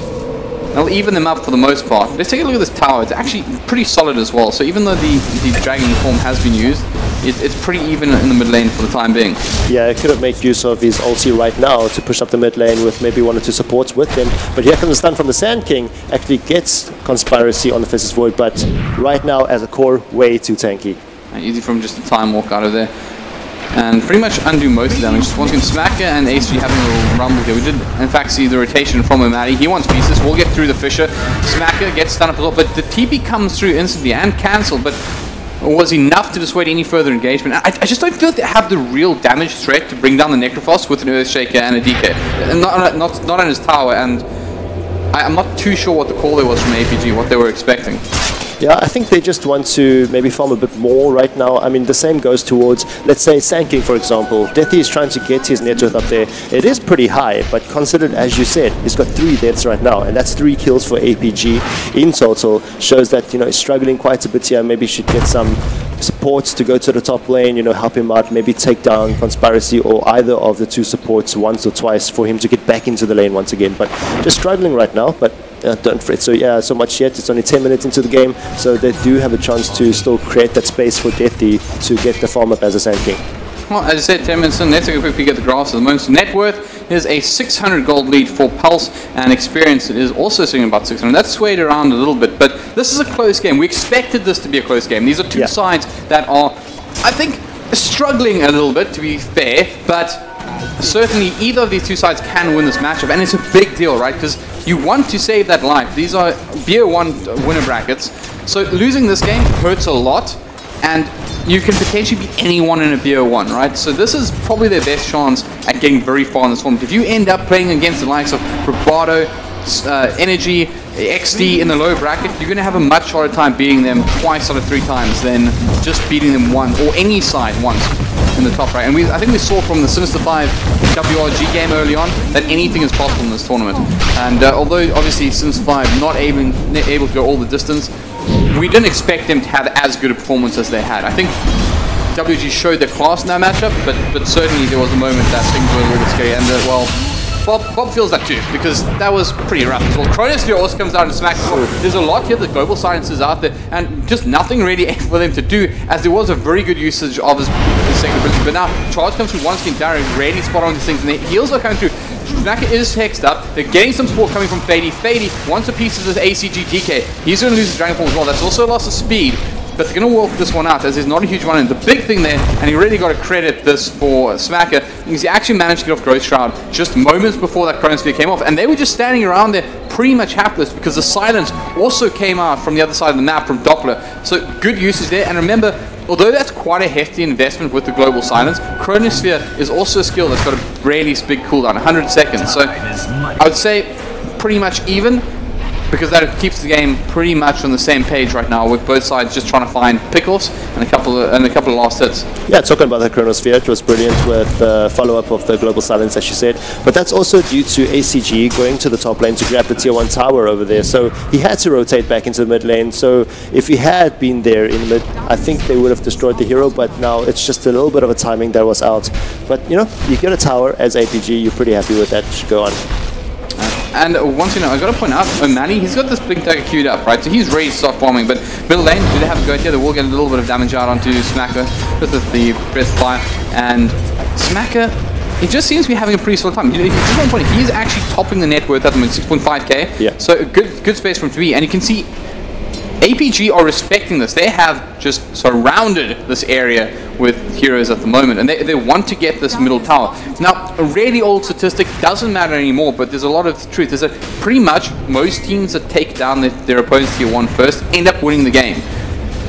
They'll even them up for the most part. Let's take a look at this tower. It's actually pretty solid as well. So even though the dragon form has been used, it's pretty even in the mid lane for the time being. Yeah, it could have made use of his ulti right now to push up the mid lane with maybe 1 or 2 supports with him. But here comes the stun from the Sand King. Actually gets Conspiracy on the Faceless Void, but right now as a core, way too tanky. Easy from just a time walk out of there. And pretty much undo most of the damage. Just once again, Smacker and ACG having a little rumble here. We did, in fact, see the rotation from O'Malley. He wants pieces. We'll get through the Fisher. Smacker gets stunned up as well, but the TP comes through instantly and cancelled, but was enough to dissuade any further engagement. I just don't feel they have the real damage threat to bring down the Necrophos with an Earthshaker and a DK. And not on his tower, and I'm not too sure what the call there was from APG, what they were expecting. Yeah, I think they just want to maybe farm a bit more right now. I mean, the same goes towards, let's say, Sand King, for example. Deathy is trying to get his net worth up there. It is pretty high, but considered, as you said, he's got 3 deaths right now, and that's 3 kills for APG in total. Shows that, he's struggling quite a bit here. Maybe should get some supports to go to the top lane, help him out, maybe take down Conspiracy or either of the 2 supports once or twice for him to get back into the lane once again. But just struggling right now, but don't fret. So yeah, so much yet. It's only 10 minutes into the game, so they do have a chance to still create that space for Deathy to get the farm up as a Sand King. Well, as I said, 10 minutes in, let's take a quick peek at the graphs at the moment. So net worth is a 600 gold lead for Pulse, and experience it is also sitting about 600. That's swayed around a little bit, but this is a close game. We expected this to be a close game. These are 2 sides that are, I think, struggling a little bit, to be fair, but certainly either of these 2 sides can win this matchup, and it's a big deal, right? Because you want to save that life. These are Beer 1 winner brackets, so losing this game hurts a lot, and you can potentially beat anyone in a Beer 1, right? So this is probably their best chance at getting very far in this format. If you end up playing against the likes of Bravado, energy, XD in the low bracket, you're going to have a much harder time beating them twice out of 3 times than just beating them once, or any side once in the top bracket. And I think we saw from the Sinister 5 WRG game early on that anything is possible in this tournament. And although obviously Sinister 5 not able to go all the distance, we didn't expect them to have as good a performance as they had. I think WG showed their class in that matchup, but certainly there was a moment that things were a little bit scary. And well, Bob feels that too, because that was pretty rough as well. Chronosphere also comes out and smacks. There's a lot here that Global Silence is out there, and just nothing really for them to do, as there was a very good usage of his second ability. But now, Charge comes through once again, Darren really spot on these things, and the heals are coming through. Snaka is hexed up. They're getting some support coming from Fady. Fady wants a piece of this ACG DK. He's going to lose his Dragon Form as well. That's also a loss of speed. But they're going to work this one out, as there's not a huge one in. The big thing there, and you really got to credit this for Smacker, is he actually managed to get off Growth Shroud just moments before that Chronosphere came off. And they were just standing around there pretty much hapless, because the silence also came out from the other side of the map from Doppler. So good usage there. And remember, although that's quite a hefty investment with the Global Silence, Chronosphere is also a skill that's got a really big cooldown, 100 seconds. So I would say pretty much even, because that keeps the game pretty much on the same page right now, with both sides just trying to find pickoffs and a couple of last hits. Yeah, talking about the Chronosphere, it was brilliant with the follow-up of the Global Silence, as you said. But that's also due to ACG going to the top lane to grab the tier 1 tower over there. So he had to rotate back into the mid lane. So if he had been there in mid, I think they would have destroyed the hero. But now it's just a little bit of a timing that was out. But you know, you get a tower as APG, you're pretty happy with that. Go on. And once you know, I got to point out, O'Malley, he's got this Blink Dagger queued up, right? So he's ready to start farming. But middle lane, do they have to go here? They will get a little bit of damage out onto Smacker with the Breath of Fire. And Smacker, he just seems to be having a pretty slow time. You know, just one point, he's actually topping the net worth at the moment, 6.5k. Yeah. So good space for him to be. And you can see APG are respecting this. They have just surrounded this area with heroes at the moment, and they want to get this middle tower. Now, a really old statistic, doesn't matter anymore, but there's a lot of truth, is that pretty much most teams that take down their opponent's tier 1 first end up winning the game.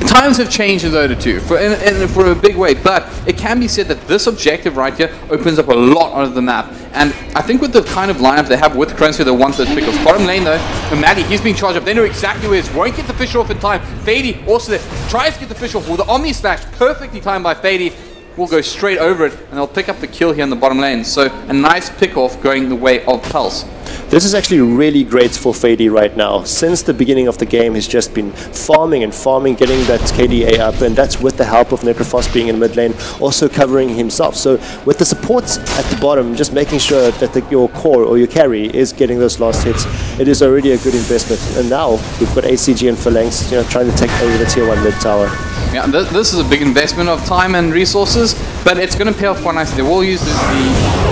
Times have changed in Dota 2 for a big way, but it can be said that this objective right here opens up a lot of the map. And I think with the kind of lineup they have with Chronosphere, they want those pickles. Bottom lane though, Maddie, he's being charged up. They know exactly where he is. Won't get the fish off in time. Fady also there. Tries to get the fish off with the Omni Slash. Perfectly timed by Fady. Will go straight over it, and they'll pick up the kill here in the bottom lane. So a nice pick off going the way of Pulse. This is actually really great for Fady right now. Since the beginning of the game, he's just been farming and farming, getting that KDA up, and that's with the help of Necrophos being in mid lane, also covering himself. So with the supports at the bottom, just making sure that your core or your carry is getting those last hits, it is already a good investment. And now we've got ACG and Phalanx, you know, trying to take over the tier 1 mid tower. Yeah, this is a big investment of time and resources, but it's going to pay off quite nicely. They will use the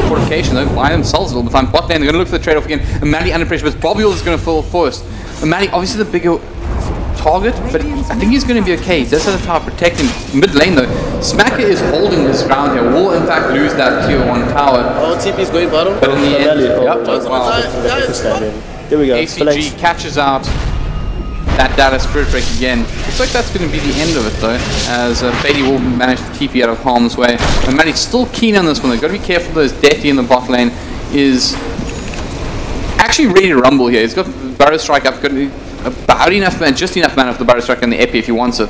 fortification though by themselves a little bit of time. Bot lane, they're going to look for the trade-off again. Amali under pressure, but Bobule is going to fall first. Amali, obviously the bigger target, but I think he's going to be okay. He does have the tower protecting. Mid lane though, Smacker is holding his ground here. Will in fact lose that tier 1 tower. Oh, TP is going bottom. But in the end, There we go. ACG Phalanx catches out that Data Spirit Break again. Looks like that's going to be the end of it though, as Fady will manage to TP out of harm's way. And Manny's still keen on this one. They've got to be careful though, as Deathy in the bot lane is actually ready to rumble here. He's got the Burrow Strike up, got about enough mana, just enough mana for the Burrow Strike and the Epi if he wants it.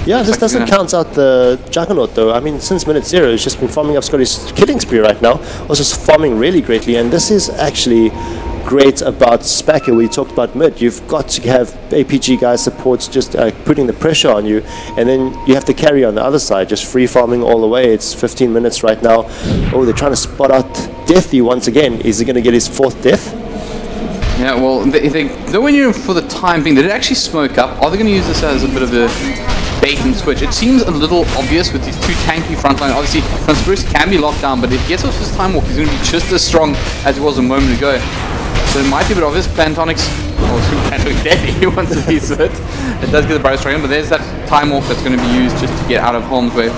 Yeah, this doesn't count out the Juggernaut though. I mean, since minute 0, he's just been farming up Scotty's killing spree right now. Also farming really greatly, and this is actually great about Spacker. We talked about mid. You've got to have APG guys supports just putting the pressure on you, and then you have to carry on the other side, just free farming all the way. It's 15 minutes right now. Oh, they're trying to spot out Deathy once again. Is he going to get his 4th death? Yeah, well, they're winning for the time being. They did actually smoke up. Are they going to use this as a bit of a bait and switch? It seems a little obvious with these two tanky frontline. Obviously, Conspiracy can be locked down, but if he gets off his time walk, he's going to be just as strong as he was a moment ago. So it might be a bit obvious. Plantonics, Deathy wants a piece of it. It does get the Burrow Strike in, but there's that time walk that's going to be used just to get out of harm's way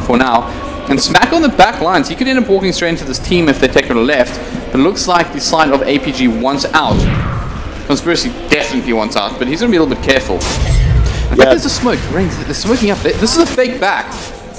for now. And Smack on the back lines, he could end up walking straight into this team if they take it to the left, but it looks like the side of APG wants out. Conspiracy definitely wants out, but he's going to be a little bit careful. I think there's a smoke. They're smoking up there. This is a fake back.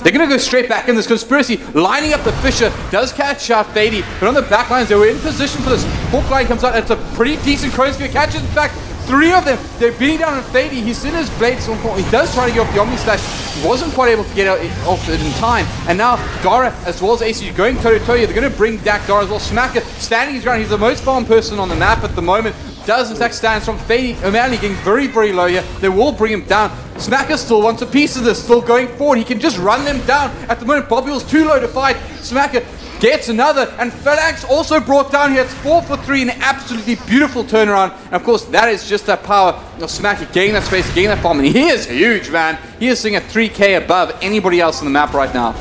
They're going to go straight back in this. Conspiracy lining up the Fisher, does catch out Fady, but on the back lines, they were in position for this. Fork line comes out, it's a pretty decent Chronosphere, catches in fact 3 of them. They're beating down on Fady. He's in his blades. He does try to get off the Omni Slash. Wasn't quite able to get off it in time. And now Dara as well as ACG going toe-to-toe here. They're going to bring Dak Dara as well. Smacker standing his ground. He's the most farmed person on the map at the moment. Does in fact stand from Fady. O'Malley getting very, very low here. They will bring him down. Smacker still wants a piece of this. Still going forward. He can just run them down. At the moment, Bobby's too low to fight. Smacker gets another, and Phalanx also brought down here. It's 4 for 3, an absolutely beautiful turnaround. And of course, that is just that power of Smacker getting that space, getting that farm. And he is huge, man. He is sitting at 3K above anybody else on the map right now.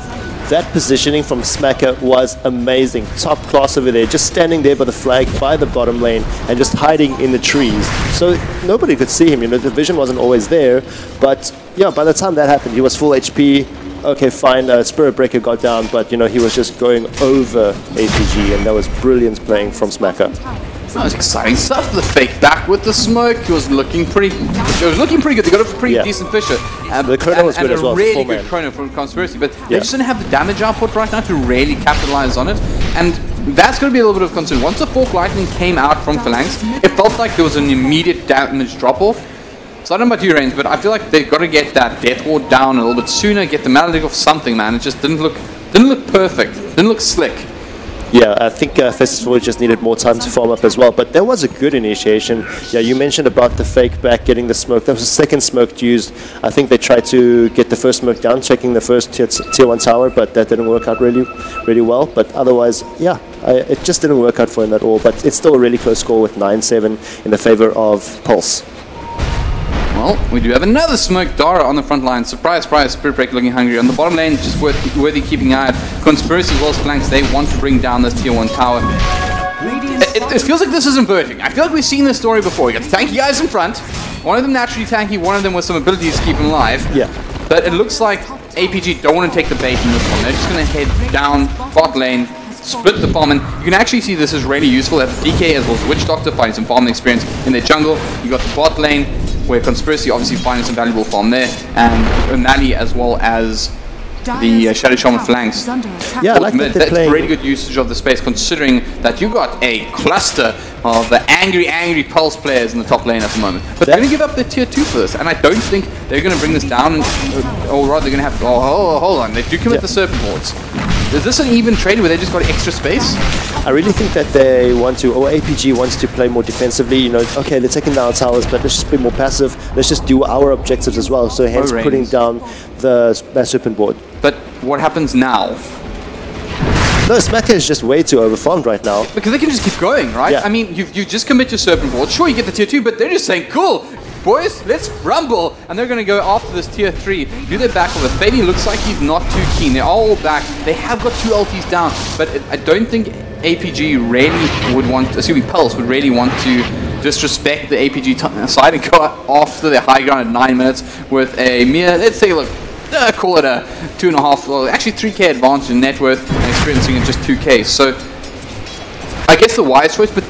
That positioning from Smacker was amazing. Top class over there, just standing there by the flag, by the bottom lane, and just hiding in the trees. So nobody could see him, you know, the vision wasn't always there. But yeah, by the time that happened, he was full HP. Okay, fine, Spirit Breaker got down, but you know, he was just going over APG, and that was brilliant playing from Smacker. That was exciting stuff. The fake back with the smoke. He was looking pretty. It was looking pretty good. They got a pretty decent Fisher. The chrono was good as well. And a really good chrono from Conspiracy, but they just didn't have the damage output right now to really capitalize on it. And that's going to be a little bit of concern. Once the Fork Lightning came out from Phalanx, it felt like there was an immediate damage drop-off. So I don't know about you, Reigns, but I feel like they've got to get that Death Ward down a little bit sooner, get the Maledict off something, man. It just didn't look perfect. Didn't look slick. Yeah, I think Festus Void just needed more time to farm up as well, but that was a good initiation. Yeah, you mentioned about the fake back, getting the smoke. That was the second smoke used. I think they tried to get the first smoke down, checking the first tier 1 tower, but that didn't work out really well. But otherwise, yeah, it just didn't work out for him at all. But it's still a really close score with 9-7 in the favor of Pulse. Well, we do have another smoke. Dara on the front line. Surprise, surprise. Spirit Breaker looking hungry. On the bottom lane, just worthy keeping an eye out. Conspiracy as well as Phalanx. They want to bring down this tier 1 tower. It feels like this is inverting. I feel like we've seen this story before. You got the tanky guys in front. One of them naturally tanky. One of them with some abilities to keep him alive. Yeah. But it looks like APG don't want to take the bait in this one. They're just going to head down bot lane. Split the farm, and you can actually see this is really useful. They have DK as well as Witch Doctor finding some farming experience in their jungle. You got the bot lane where Conspiracy obviously finding some valuable farm there, and O'Malley as well as the Shadow Shaman Phalanx. Yeah, I like that that's really good usage of the space, considering that you got a cluster of the angry Pulse players in the top lane at the moment. But they're going to give up their tier 2 for this, and I don't think they're going to bring this down, or rather they're going to have to, hold on, they do commit the Serpent Wards. Is this an even trade where they just got extra space? I really think that they want to, or APG wants to play more defensively. You know, okay, they're taking down towers, but let's just be more passive. Let's just do our objectives as well. So hence putting down the Serpent Board. But what happens now? No, Smacker is just way too overfarmed right now. Because they can just keep going, right? Yeah. I mean, you just commit your Serpent Board. Sure, you get the tier 2, but they're just saying, cool, boys, let's rumble. And they're going to go after this tier 3. Do their back over. Fady looks like he's not too keen. They're all back. They have got 2 ultis down. But I don't think APG really would want, assuming Pulse would really want to disrespect the APG side and go after their high ground at 9 minutes with a mere, let's say, look, call it a 2.5, well, actually 3k advantage in net worth and experiencing in just 2k. So I guess the wise choice, but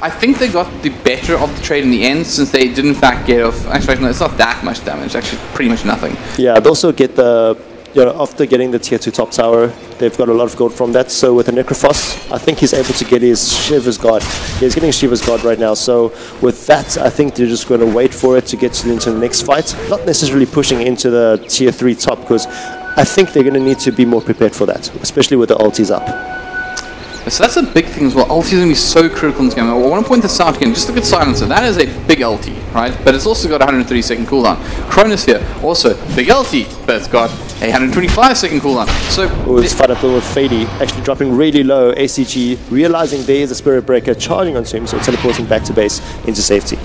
I think they got the better of the trade in the end, since they did in fact get off. Actually, no, it's not that much damage. Actually, pretty much nothing. Yeah, they also get the, you know, after getting the tier 2 top tower, they've got a lot of gold from that. So with the Necrophos, I think he's able to get his Shiver's Guard. He's getting Shiver's Guard right now. So with that, I think they're just going to wait for it to get into the next fight. Not necessarily pushing into the tier 3 top, because I think they're going to need to be more prepared for that, especially with the ultis up. So that's a big thing as well. Ulti is going to be so critical in this game. I want to point this out again. Just look at Silencer. That is a big ulti, right? But it's also got a 130-second cooldown. Chronosphere, also big ulti, but it's got a 125-second cooldown. So it's fight up with Fady, actually dropping really low. ACG realizing there is a Spirit Breaker charging onto him, so teleporting back to base into safety.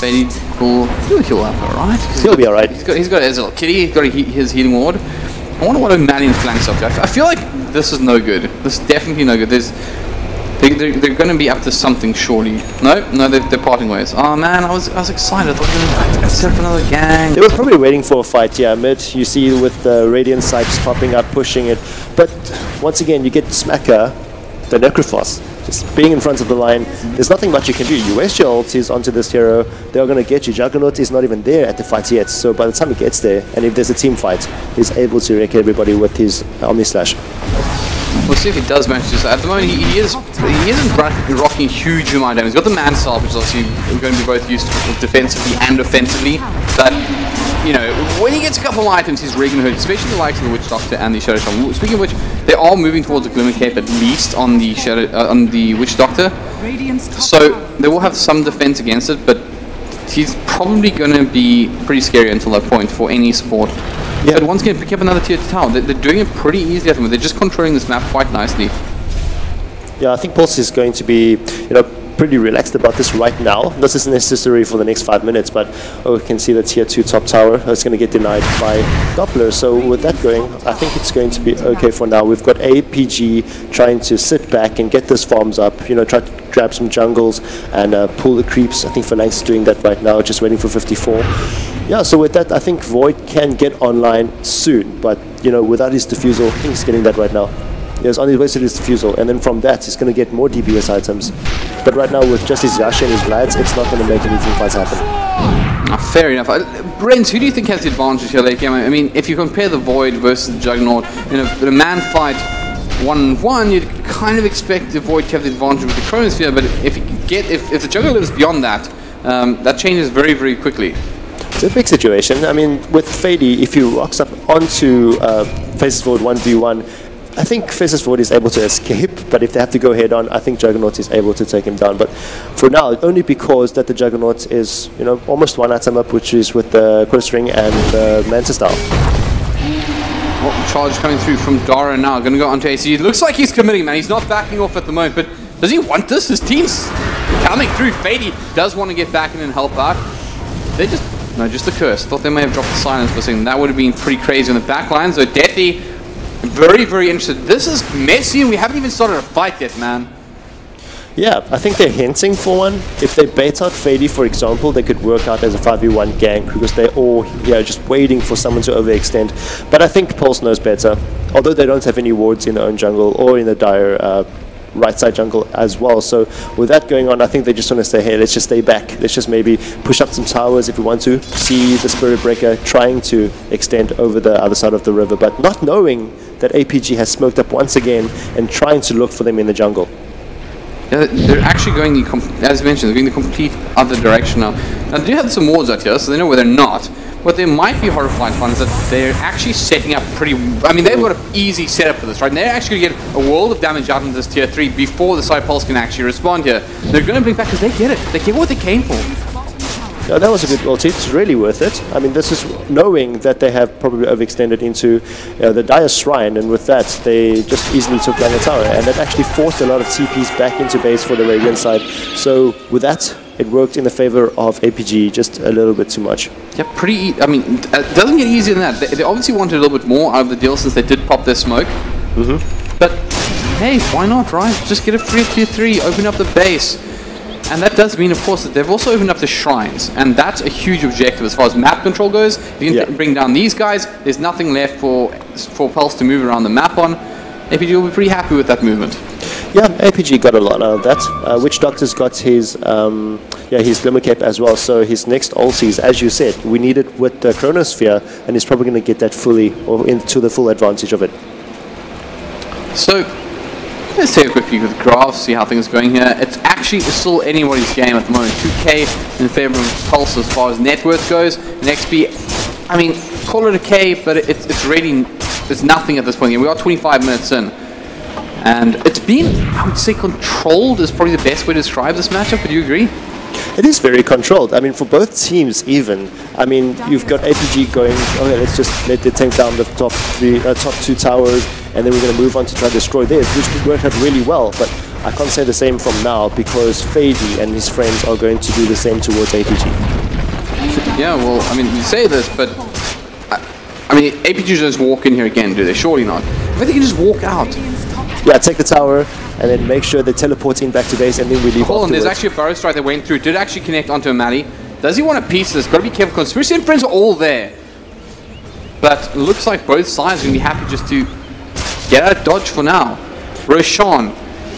Fady will heal up, alright? He'll be alright. He's got his little kitty. He's got his healing ward. I wonder what O'Malley and Phalanx up to. I feel like this is no good. This is definitely no good. They're going to be up to something surely. No, they're parting ways. Oh man, I was excited. I thought they were going to set up another gang. They were probably waiting for a fight, yeah, mid. You see with the Radiant side just popping up, pushing it. But once again, you get Smacker, the Necrophos. just being in front of the line, there's nothing much you can do. You waste your ultis onto this hero, they're going to get you. Juggernaut is not even there at the fight yet, so by the time he gets there, and if there's a team fight, he's able to wreck everybody with his Omni Slash. We'll see if he does manage to do so. At the moment, he isn't rocking a huge amount of damage. He's got the Man Style, which is obviously going to be both used defensively and offensively. But, you know, when he gets a couple of items, he's really going to hurt, especially the likes of the Witch Doctor and the Shadow Shaman. Speaking of which, they are moving towards a Glimmer Cape, at least on the on the Witch Doctor. So they will have some defense against it, but he's probably going to be pretty scary until that point for any support. Yeah. But once again, pick up another tier 2 tower. They're doing it pretty easily at the moment. They're just controlling this map quite nicely. Yeah, I think Pulse is going to be, you know, pretty relaxed about this right now. This isn't necessary for the next 5 minutes, but we can see the tier 2 top tower is going to get denied by Doppler. So with that going, I think it's going to be okay for now. We've got APG trying to sit back and get those farms up, you know, try to grab some jungles and pull the creeps. I think Phalanx is doing that right now, just waiting for 54. Yeah, so with that, I think Void can get online soon, but, you know, without his diffusal, I think he's getting that right now. He's on his way to his diffusal, and then from that, he's going to get more DPS items. But right now, with just his Yasha and his Vlads, it's not going to make anything fights happen. Fair enough. Brent, who do you think has the advantage here late game? I mean, if you compare the Void versus the Juggernaut, in a man fight 1-on-1, you'd kind of expect the Void to have the advantage with the Chronosphere, but if the Juggernaut lives beyond that, that changes very, very quickly. It's a big situation. I mean, with Fady, if he rocks up onto Faces Forward 1v1, I think Faces Forward is able to escape, but if they have to go head on, I think Juggernaut is able to take him down. But for now, only because that the Juggernaut is, you know, almost one item up, which is with the Chorus Ring and the Manta Style. Well, charge coming through from Dara now, going to go onto AC. It looks like he's committing, man. He's not backing off at the moment, but does he want this? His team's coming through. Fady does want to get back in and help out. They just... No, just the curse. Thought they may have dropped the silence for a second. That would have been pretty crazy on the back line. So Deathy, very, very interested. This is messy and we haven't even started a fight yet, man. Yeah, I think they're hinting for one. If they bait out Fady, for example, they could work out as a 5v1 gank because they're all here just waiting for someone to overextend. But I think Pulse knows better. Although they don't have any wards in their own jungle or in the dire right side jungle as well. So with that going on, I think they just want to say, hey, let's just stay back. Let's just maybe push up some towers if we want to. See the Spirit Breaker trying to extend over the other side of the river, but not knowing that APG has smoked up once again and trying to look for them in the jungle. Yeah, they're actually going, as mentioned, they're going the complete other direction now. Now, they do have some wards out here, so they know where they're not. What they might be horrified on is that they're actually setting up pretty... I mean, they've got an easy setup for this, right? And they're actually going to get a world of damage out of this tier 3 before the side pulse can actually respond here. They're going to bring back because they get it. They get what they came for. Yeah, that was a good ulti. It's really worth it. I mean, this is knowing that they have probably overextended into the Dire Shrine, and with that, they just easily took down the tower, and that actually forced a lot of TPs back into base for the Radiant side. So with that, it worked in the favor of APG just a little bit too much. Yeah, pretty... I mean, it doesn't get easier than that. They obviously wanted a little bit more out of the deal since they did pop their smoke. But, hey, why not, right? Just get a free tier 3, open up the base. And that does mean, of course, that they've also opened up the shrines. And that's a huge objective as far as map control goes. If you can bring down these guys, there's nothing left for Pulse to move around the map on. APG will be pretty happy with that movement. Yeah, APG got a lot out of that. Witch Doctor's got his Glimmer Cape as well, so his next ultis, as you said, we need it with the Chronosphere, and he's probably going to get that fully, or into the full advantage of it. So, let's take a quick peek at the graph, see how things are going here. It's actually still anybody's game at the moment. 2K in favor of Pulse as far as net worth goes. And XP, I mean, call it a K, but it's really, it's nothing at this point. We are 25 minutes in. And it's been, I would say, controlled is probably the best way to describe this matchup. Would you agree? It is very controlled. I mean, for both teams even. I mean, you've got APG going, okay, let's just let them take down the top two towers, and then we're going to move on to try to destroy theirs, which worked out really well. But I can't say the same from now, because Fady and his friends are going to do the same towards APG. Yeah, well, I mean, you say this, but I mean, APG just walk in here again, do they? Surely not. If they can just walk out. Yeah, take the tower, and then make sure they teleport in back to base, and then we leave Hold on, afterwards. there's actually a Burrow Strike that went through. Did actually connect onto a Mali. Does he want a piece of this? Got to be careful. Conspiracy and friends are all there. But looks like both sides are going to be happy just to get out of dodge for now. Roshan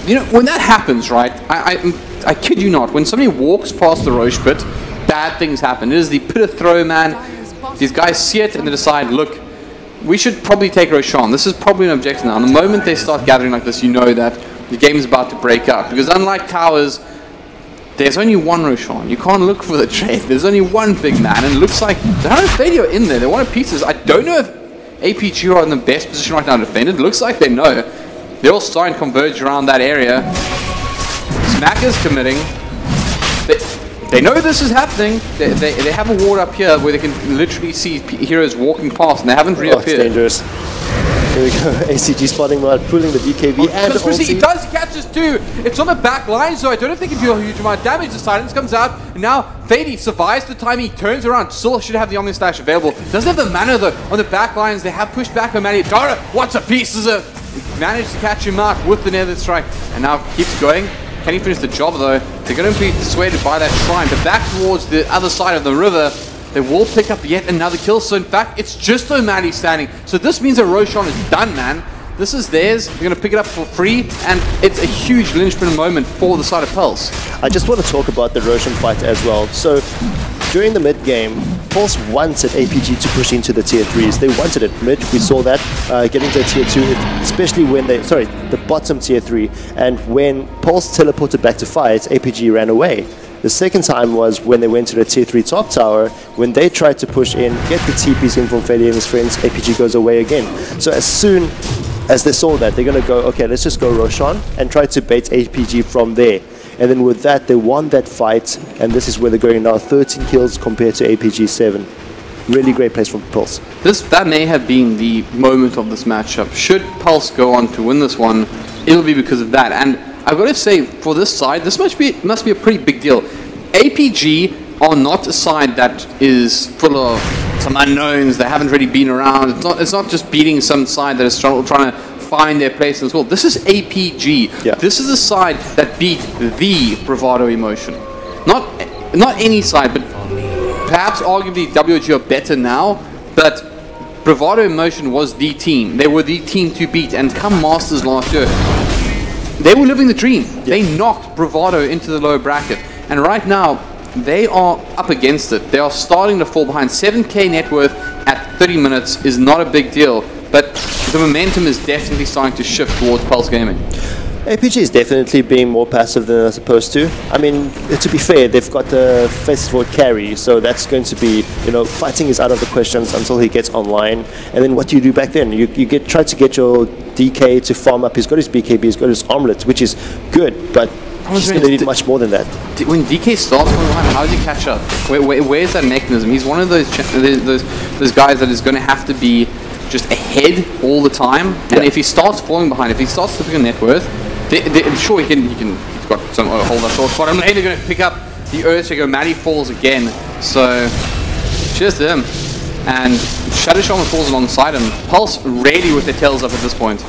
you know, when that happens, right, I kid you not, when somebody walks past the Roche pit, bad things happen. It is the pit of throw, man. These guys see it and they decide, look, we should probably take Roshan. This is probably an objective now. And the moment they start gathering like this, you know that the game is about to break up. Because unlike towers, there's only one Roshan. You can't look for the trade. There's only one big man. And it looks like they don't have Fadio in there. They want pieces. I don't know if APG are in the best position right now to defend it. It looks like they know. They're all starting to converge around that area. Smack is committing. They know this is happening. They have a ward up here where they can literally see heroes walking past and they haven't reappeared. It's dangerous. Here we go. ACG spotting mode, pulling the DKB and ulti. He does, he catches two. It's on the back line, so I don't think it can do a huge amount of damage. The silence comes out, and now Fady survives the time. He turns around, still should have the Omni Slash available. Doesn't have the mana though on the back lines. They have pushed back on Manny. Dora, what's a piece? Managed to catch him out with the Nether Strike, and now keeps going. Can he finish the job though? They're going to be dissuaded by that shrine, but back towards the other side of the river, they will pick up yet another kill. So in fact, it's just O'Malley standing. So this means that Roshan is done, man. This is theirs. They're going to pick it up for free, and it's a huge linchpin moment for the side of Pulse. I just want to talk about the Roshan fight as well. So during the mid game, Pulse wanted APG to push into the tier 3s. They wanted it mid. We saw that getting to tier 2, especially when they, the bottom tier 3. And when Pulse teleported back to fight, APG ran away. The second time was when they went to the tier 3 top tower. When they tried to push in, get the TPs in from Fady and his friends, APG goes away again. So as soon as they saw that, they're going to go, okay, let's just go Roshan and try to bait APG from there. And then with that, they won that fight, and this is where they're going now, 13 kills compared to APG 7. Really great place from Pulse. That may have been the moment of this matchup. Should Pulse go on to win this one, it'll be because of that. And I've got to say, for this side, this must be a pretty big deal. APG are not a side that is full of some unknowns. They haven't really been around. It's not just beating some side that is trying to find their place as well. This is APG. Yeah. This is a side that beat the Bravado Emotion. Not any side, but perhaps arguably WG are better now, but Bravado Emotion was the team. They were the team to beat, and come Masters last year, they were living the dream. Yeah. They knocked Bravado into the lower bracket, and right now they are up against it. They are starting to fall behind. 7k net worth at 30 minutes is not a big deal, but the momentum is definitely starting to shift towards Pulse Gaming. APG is definitely being more passive than they're supposed to. I mean, to be fair, they've got the festival carry, so that's going to be, fighting is out of the questions until he gets online. And then what do you do back then? You try to get your DK to farm up. He's got his BKB, he's got his omelet, which is good, but he's going to need much more than that. When DK starts from behind, how does he catch up? Where's that mechanism? He's one of those guys that is going to have to be just ahead all the time. And if he starts falling behind, if he starts to pick a net worth, sure he's got some hold up short spot. I'm later going to pick up the Earthshaker. Maddie falls again. So cheers to him. And Shadow Shaman falls alongside him. Pulse ready with their tails up at this point.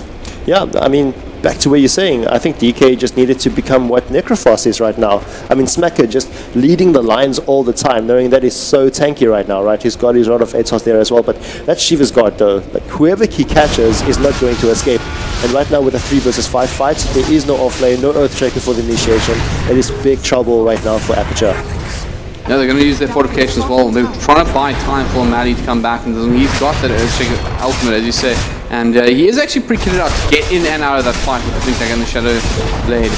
Yeah, I mean, back to what you're saying, I think DK just needed to become what Necrophos is right now. I mean, Smacker just leading the lines all the time, knowing that he's so tanky right now, right? He's got his Rod of Atos there as well, but that Shiva's guard though, like whoever he catches is not going to escape. And right now with a 3 versus 5 fight, there is no offlane, no Earthshaker for the initiation. It is big trouble right now for Aperture. Yeah, they're going to use their fortification as well. They're trying to buy time for Maddie to come back, and he's got that Earthshaker ultimate, as you say. And he is actually pretty kitted out to get in and out of that fight with the things like in the Shadow Blade.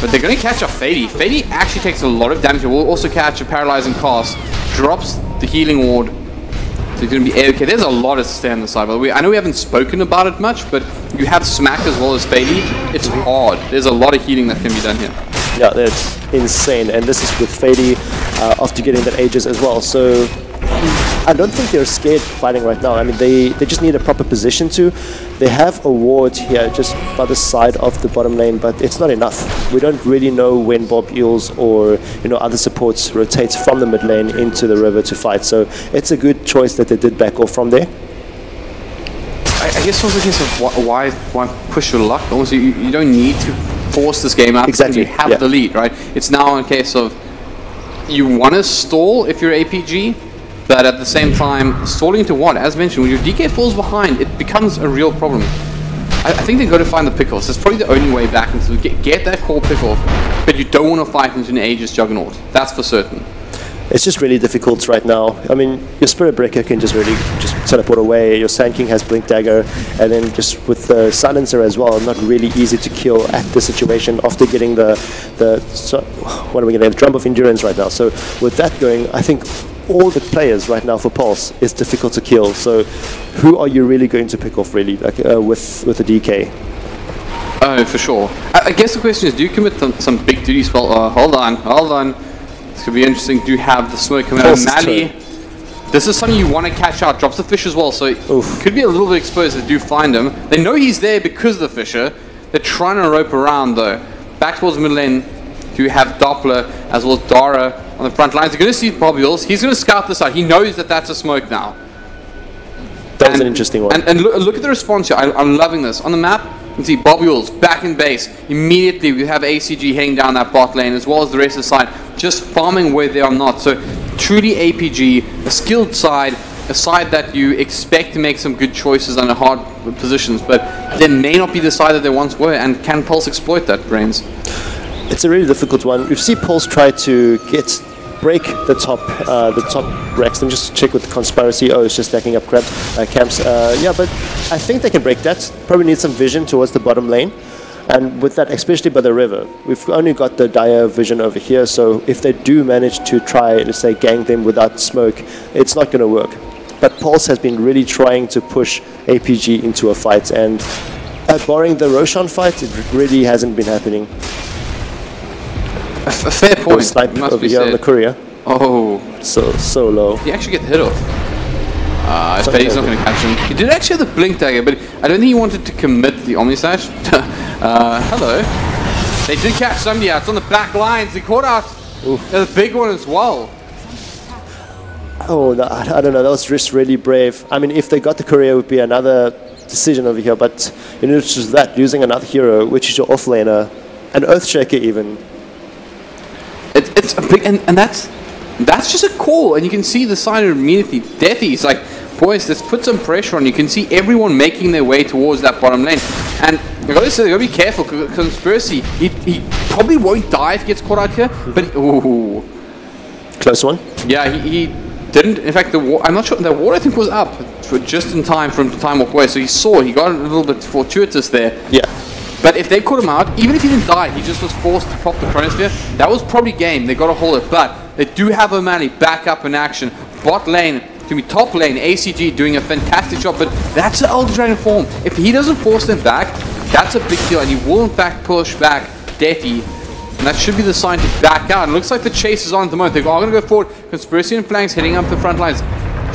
But they're going to catch up Fady. Fady actually takes a lot of damage. Will also catch a paralyzing cast. Drops the healing ward. So he's going to be okay. There's a lot to stay on the side. By the way, I know we haven't spoken about it much, but you have Smack as well as Fady. It's hard. There's a lot of healing that can be done here. Yeah, that's insane. And this is with Fady after getting that Aegis as well. So I don't think they're scared fighting right now. I mean, they just need a proper position to. They have a ward here just by the side of the bottom lane, but it's not enough. We don't really know when Bob Eels or other supports rotate from the mid lane into the river to fight. So it's a good choice that they did back off from there. I guess it's a case of why push your luck. Almost, you don't need to force this game out. Exactly. You have the lead, right? It's now a case of you want to stall if you're APG. But at the same time, stalling into what? As mentioned, when your DK falls behind, it becomes a real problem. I think they got to find the pick-offs. That's probably the only way back into get that core pick-off, but you don't want to fight into an Aegis Juggernaut. That's for certain. It's just really difficult right now. I mean, your Spirit Breaker can just really just teleport away. Your Sand King has Blink Dagger, and then just with the Silencer as well, not really easy to kill at the situation after getting what are we getting? Drum of Endurance right now. So with that going, I think all the players right now for Pulse is difficult to kill. So who are you really going to pick off really, like with the DK? Oh, for sure. I guess the question is, do you commit some big duty spell? Hold on. This could be interesting. Do you have the smoke coming out of Mali? This is something you want to catch out. Drops the fish as well, so it could be a little bit exposed if they do find him. They know he's there because of the fisher. They're trying to rope around though. Back towards the middle lane, you have Doppler as well as Dara on the front lines. They're going to see Bobules. He's going to scout this out. He knows that that's a smoke now. That was an interesting one. And look at the response here. I'm loving this. On the map, you can see Bobules back in base. Immediately we have ACG heading down that bot lane as well as the rest of the side, just farming where they are not. So truly APG, a skilled side, a side that you expect to make some good choices under hard positions, but they may not be the side that they once were. And can Pulse exploit that, Brains? It's a really difficult one. We've seen Pulse try to break the top racks. Let me just check with the Conspiracy. Oh, it's just stacking up camps. Yeah, but I think they can break that. Probably need some vision towards the bottom lane. And with that, especially by the river, we've only got the dire vision over here. So if they do manage to try, let's say, gang them without smoke, it's not going to work. But Pulse has been really trying to push APG into a fight. And barring the Roshan fight, it really hasn't been happening. A fair point. Snipe over here on the courier. Oh. So low. He actually get the hit off. I bet he's not going to catch him. He did actually have the Blink Dagger, but I don't think he wanted to commit the Omni Slash. Hello. They did catch somebody out. It's on the back lines. They caught out the big one as well. Oh, no, I don't know. That was just really brave. I mean, if they got the courier, it would be another decision over here. But you know, it's just that, losing another hero, which is your offlaner, an Earthshaker even. It's a big, and that's just a call, and you can see the side immediately. Deathy, it's like, boys, let's put some pressure on. You can see everyone making their way towards that bottom lane, and I gotta say, they gotta be careful. Conspiracy, he probably won't die if he gets caught out here, but ooh, close one. Yeah, he didn't. In fact, I'm not sure. The ward I think was up for just in time from the time walk away, so he got a little bit fortuitous there. Yeah. But if they caught him out, even if he didn't die, he just was forced to pop the Chronosphere, that was probably game. They got to hold it. But they do have O'Malley back up in action. Bot lane, to be top lane, ACG doing a fantastic job. But that's the Elder Dragon form. If he doesn't force them back, that's a big deal. And he will in fact push back Deathy. And that should be the sign to back out. It looks like the chase is on at the moment. They're going to go forward. Conspiracy and Flanks heading up the front lines.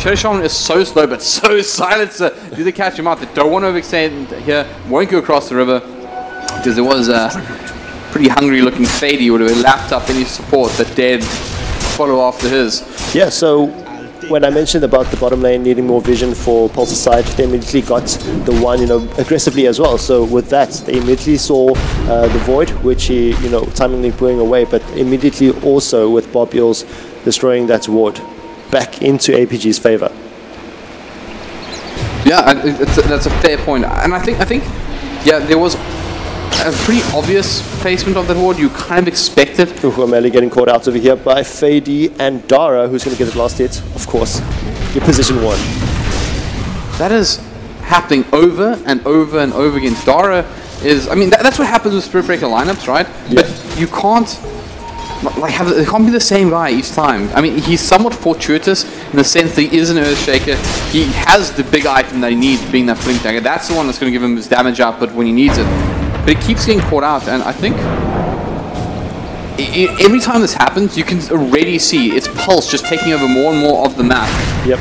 Shadow Shaman is so slow, but so Silencer. Do they catch him out? They don't want to overextend here. Won't go across the river. Because there was a pretty hungry looking Fady would have lapped up any support that dared follow after his. Yeah, so when I mentioned about the bottom lane needing more vision for Pulse's side, they immediately got the one, aggressively as well. So with that, they immediately saw the Void, which he, timingly pulling away, but immediately also with Bobules destroying that ward back into APG's favor. Yeah, that's a fair point. And I think, yeah, there was a pretty obvious placement of that ward. You kind of expect it. O'Malley getting caught out over here by Fady and Dara, who's going to get the last hit. Of course, your position one. That is happening over and over and over again. Dara is, I mean, that's what happens with Spirit Breaker lineups, right? Yeah. But you can't, it can't be the same guy each time. I mean, he's somewhat fortuitous in the sense that he is an Earthshaker. He has the big item that he needs, being that Blink Dagger. That's the one that's going to give him his damage output when he needs it. But he keeps getting caught out, and I think every time this happens, you can already see it's Pulse just taking over more and more of the map. Yep.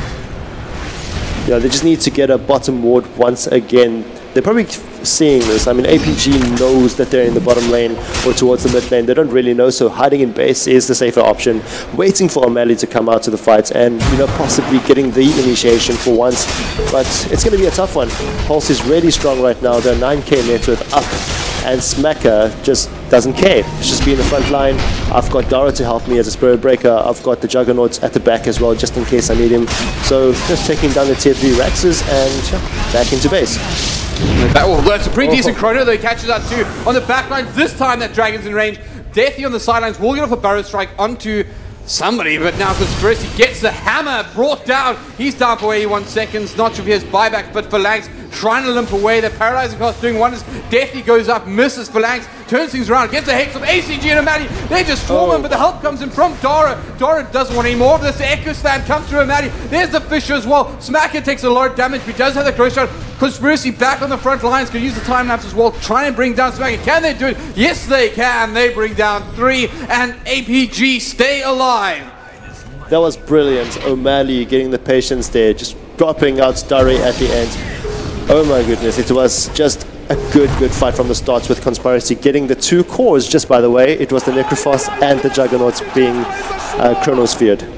Yeah, they just need to get a bottom ward once again. They're probably seeing this. I mean, APG knows that they're in the bottom lane or towards the mid lane. They don't really know, so hiding in base is the safer option. Waiting for O'Malley to come out to the fight and, possibly getting the initiation for once. But it's going to be a tough one. Pulse is really strong right now. They're 9k net worth up. And Smacker just doesn't care. It's just be in the front line. I've got Dara to help me as a Spirit Breaker. I've got the Juggernauts at the back as well, just in case I need him. So just taking down the tier 3 Raxes and back into base. That's a pretty decent chrono, though. He catches that too on the back line. This time that Dragon's in range. Deathy on the sidelines will get off a Barrow Strike onto somebody, but now Conspiracy gets the hammer brought down. He's down for 81 seconds. Not sure if he has buyback, but Phalanx trying to limp away. The paralyzing cast doing wonders. Deathy goes up, misses Phalanx, turns things around, gets a hex of ACG and Amadi. They just swarm him, but the help comes in from Dara. Dara doesn't want any more of this. The Echo Slam comes through Amadi. There's the Fisher as well. Smacker takes a lot of damage, but he does have the close shot. Conspiracy back on the front lines, can use the time lapse as well, trying to bring down Smacker. Can they do it? Yes, they can. They bring down 3, and APG stay alive. That was brilliant. O'Malley getting the patience there, just dropping out Starry at the end. Oh my goodness, it was just a good fight from the start with Conspiracy getting the 2 cores. Just by the way, it was the Necrophos and the Juggernauts being chronosphered.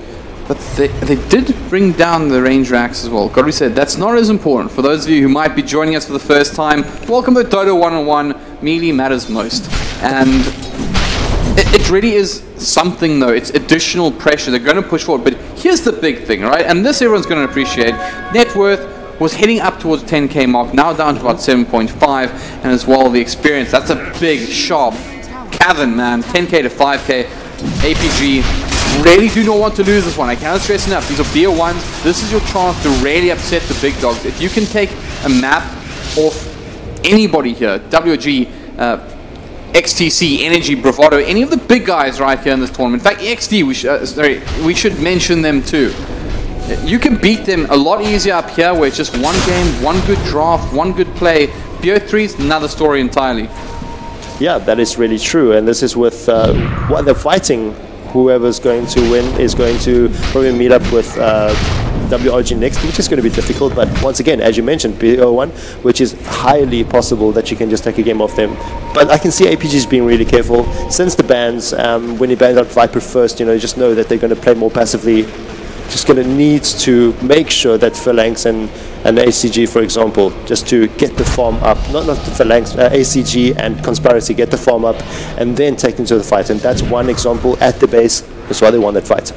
But they did bring down the range racks as well. Gotta be said, that's not as important. For those of you who might be joining us for the first time, welcome to Dota 1-on-1. Melee matters most. And it really is something, though. It's additional pressure. They're going to push forward. But here's the big thing, right? And this everyone's going to appreciate. Net worth was heading up towards 10k mark, now down to about 7.5. And as well, the experience. That's a big, sharp cavern, man. 10k to 5k. APG really do not want to lose this one. I cannot stress enough. These are BO1s. This is your chance to really upset the big dogs. If you can take a map off anybody here, WG, XTC, Energy, Bravado, any of the big guys right here in this tournament. In fact, XD, we should mention them too. You can beat them a lot easier up here, where it's just one game, one good draft, one good play. BO3 is another story entirely. Yeah, that is really true. And this is with what they're fighting. Whoever's going to win is going to probably meet up with WRG next, which is going to be difficult. But once again, as you mentioned, BO1, which is highly possible that you can just take a game off them. But I can see APG's being really careful. Since the bans, when he banned out Viper first, you just know that they're going to play more passively. Just going to need to make sure that Phalanx and ACG, for example, just to get the farm up, not the Phalanx, ACG and Conspiracy, get the farm up and then take them to the fight. And that's one example at the base. That's why they won that fight.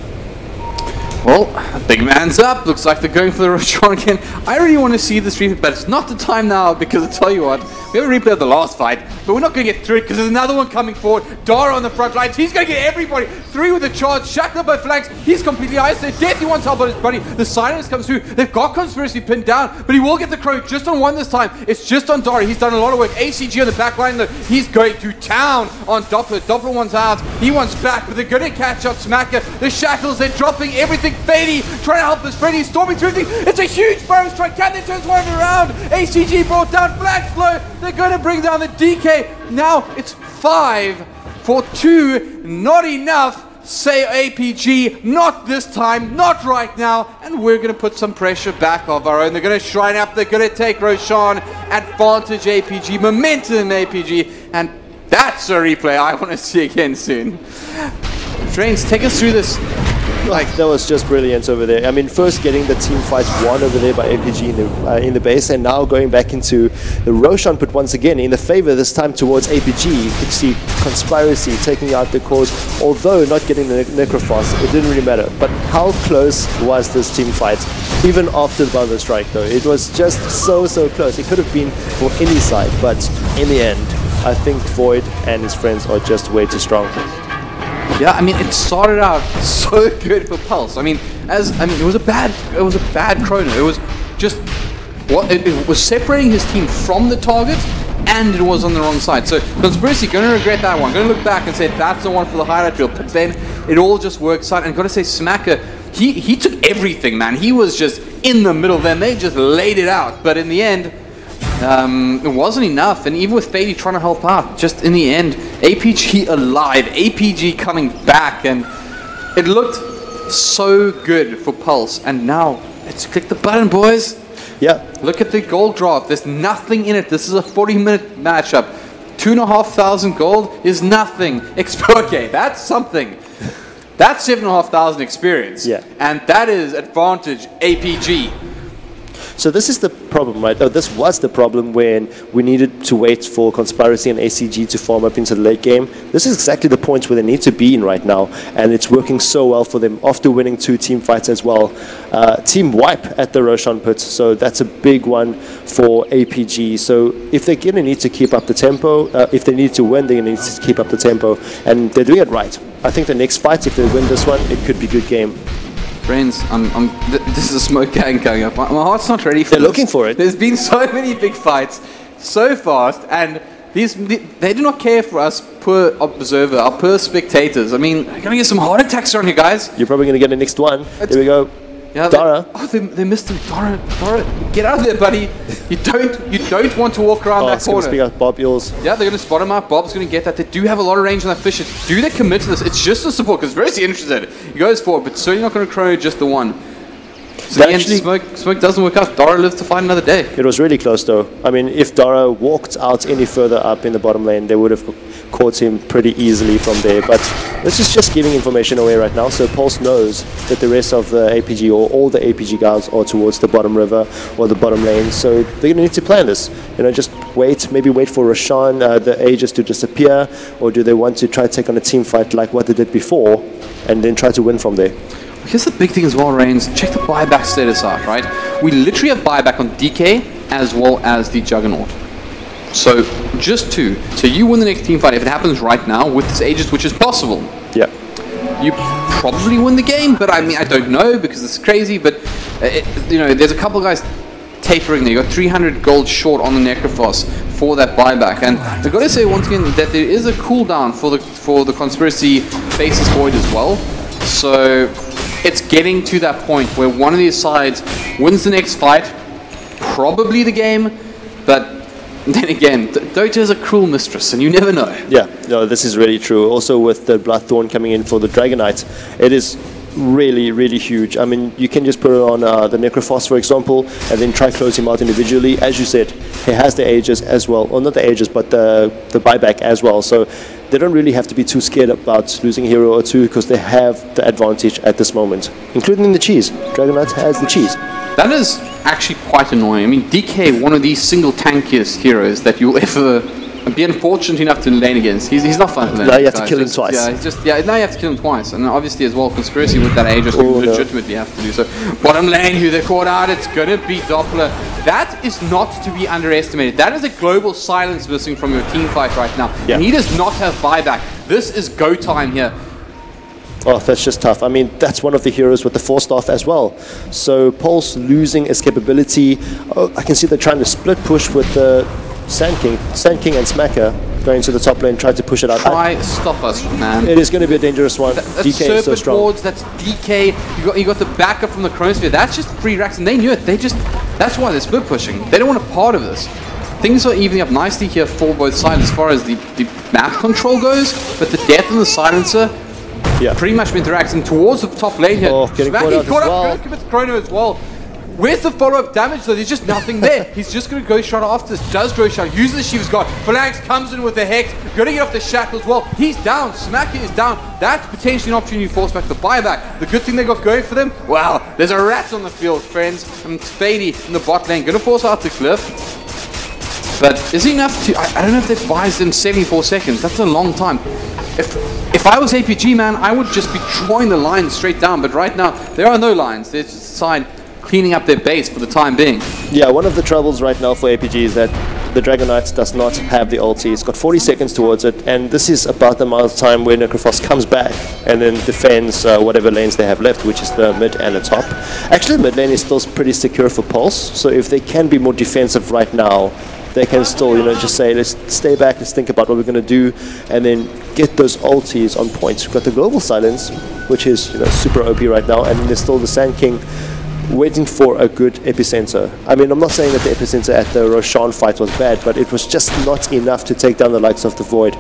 Well, big man's up. Looks like they're going for the Roshan again. I really want to see this replay, but it's not the time now, because I tell you what, we have a replay of the last fight, but we're not going to get through it because there's another one coming forward. Dara on the front lines. He's going to get everybody. 3 with the charge. Shackled by Flanks. He's completely isolated. Deathy wants help on his buddy. The silence comes through. They've got Conspiracy pinned down, but he will get the crow just on one this time. It's just on Dara. He's done a lot of work. ACG on the back line, though. He's going to town on Doppler. Doppler wants out. He wants back, but they're going to catch up Smacker. The shackles, they're dropping everything. Fady trying to help his friend. He's storming through everything. It's a huge Barrow Strike. Can they turn one around? ACG brought down Black Slow. They're going to bring down the DK. Now it's 5 for 2. Not enough. Say APG, not this time, not right now, and we're going to put some pressure back of our own. They're going to shrine up, they're going to take Roshan, advantage APG, momentum APG, and that's a replay I want to see again soon. Trains, take us through this. That was just brilliant over there. I mean, first getting the team fights won over there by APG in the base, and now going back into the Roshan put once again in the favor, this time towards APG. You could see Conspiracy taking out the cause, although not getting the Necrophos. It didn't really matter. But how close was this team fight? Even after the Barrow Strike, though, it was just so close. It could have been for any side, but in the end, I think Void and his friends are just way too strong. Yeah, I mean, it started out so good for Pulse. I mean, it was a bad chrono. It was just it was separating his team from the target, and it was on the wrong side. So Conspiracy going to regret that one. Going to look back and say that's the one for the highlight reel. But then it all just works out. And got to say, Smacker, he took everything, man. He was just in the middle. Then they just laid it out. But in the end, it wasn't enough, and even with Fady trying to help out, just in the end, APG alive, APG coming back, and it looked so good for Pulse. And now, let's click the button, boys. Yeah. Look at the gold draft. There's nothing in it. This is a 40-minute matchup. 2,500 gold is nothing. Okay, that's something. That's 7,500 experience. Yeah. And that is advantage APG. So this is the problem, right? Oh, this was the problem when we needed to wait for Conspiracy and ACG to form up into the late game. This is exactly the point where they need to be in right now, and it's working so well for them after winning 2 team fights as well. Team wipe at the Roshan pit, so that's a big one for APG. So if they're going to need to keep up the tempo, if they need to win, they're going to need to keep up the tempo, and they're doing it right. I think the next fight, if they win this one, it could be a good game. Friends, this is a smoke gang coming up. My heart's not ready for They're looking for it. There's been so many big fights so fast, and they do not care for us poor observer, our poor spectators. I mean, we're going to get some heart attacks around here, guys. You're probably going to get the next one. There we go. Yeah, Dara. They missed him. Dara, get out of there, buddy. You don't want to walk around that corner. Speak out Bob Eels. Yeah, they're going to spot him out. Bob's going to get that. They do have a lot of range on that Fisher. Do they commit to this? It's just a support because Versi interested. He goes for it, but certainly not going to chrono just the one. So the end, smoke doesn't work out. Dara lives to fight another day. It was really close though. I mean, if Dara walked out any further up in the bottom lane, they would have caught him pretty easily from there. But this is just giving information away right now. So Pulse knows that the rest of the APG or all the APG guys are towards the bottom river or the bottom lane. So they're going to need to plan this. You know, just wait, maybe wait for Roshan, the Aegis to disappear, or do they want to try to take on a team fight like what they did before and then try to win from there? Here's the big thing as well, Reigns. Check the buyback status out, right? We literally have buyback on DK as well as the Juggernaut. So, just 2. So you win the next team fight if it happens right now with this Aegis, which is possible. Yeah. You probably win the game, but I mean, I don't know because it's crazy, but, you know, there's a couple of guys tapering there. You got 300 gold short on the Necrophos for that buyback. And I've got to say once again that there is a cooldown for the Conspiracy Faces Void as well. So it's getting to that point where one of these sides wins the next fight, probably the game, but then again, Dota is a cruel mistress, and you never know. Yeah, no, this is really true. Also with the Bloodthorn coming in for the Dragonite, it is really, really huge. I mean, you can just put it on the Necrophos, for example, and then try close him out individually. As you said, he has the Aegis as well, or not the Aegis, but the buyback as well. So they don't really have to be too scared about losing a hero or 2 because they have the advantage at this moment, including the cheese. Dragonite has the cheese. That is actually quite annoying. I mean, DK, one of these single tankiest heroes that you'll ever be unfortunate enough to lane against. He's not fun to lane. Now you have to kill him twice. Yeah, now you have to kill him twice. And obviously as well, Conspiracy with that Aegis, you legitimately have to do so. Bottom lane, who they caught out, it's going to be Doppler. That is not to be underestimated. That is a global silence missing from your team fight right now. Yeah. And he does not have buyback. This is go time here. Oh, that's just tough. I mean, that's one of the heroes with the 4-staff as well. So Pulse losing escapability. Oh, I can see they're trying to split push with the Sand King and Smacker going to the top lane, try to push it out. Try stop us, man. It is going to be a dangerous one. That's DK is so strong. Boards, that's DK. You got the backup from the Chronosphere. That's just 3 racks, and they knew it. That's why they're split pushing. They don't want a part of this. Things are evening up nicely here for both sides as far as the map control goes, but the death and the silencer pretty much interacting towards the top lane here. Oh, getting caught out as well. Going to commit Chrono as well. Where's the follow-up damage though? There's just nothing there. He's just going to go shot after this. Does go shot. Uses the Shiva's God. Phalanx comes in with the Hex. Going to get off the shackle as well. He's down. Smacker is down. That's potentially an opportunity to force back the buyback. The good thing they got going for them, wow, there's a rat on the field, friends. And Spady in the bot lane. Going to force out the cliff. But is he enough to... I don't know if they've buys them 74 seconds. That's a long time. If I was APG, man, I would just be drawing the line straight down. But right now, there are no lines. They're just a side cleaning up their base for the time being. Yeah, one of the troubles right now for APG is that the Dragonite does not have the ulti. It's got 40 seconds towards it, and this is about the amount of time where Necrophos comes back and then defends whatever lanes they have left, which is the mid and the top. Actually, the mid lane is still pretty secure for Pulse, so if they can be more defensive right now, they can still, you know, just say, let's stay back, let's think about what we're going to do, and then get those ultis on point. We've got the Global Silence, which is, you know, super OP right now, and there's still the Sand King waiting for a good epicenter. I mean, I'm not saying that the epicenter at the Roshan fight was bad, but it was just not enough to take down the likes of the Void.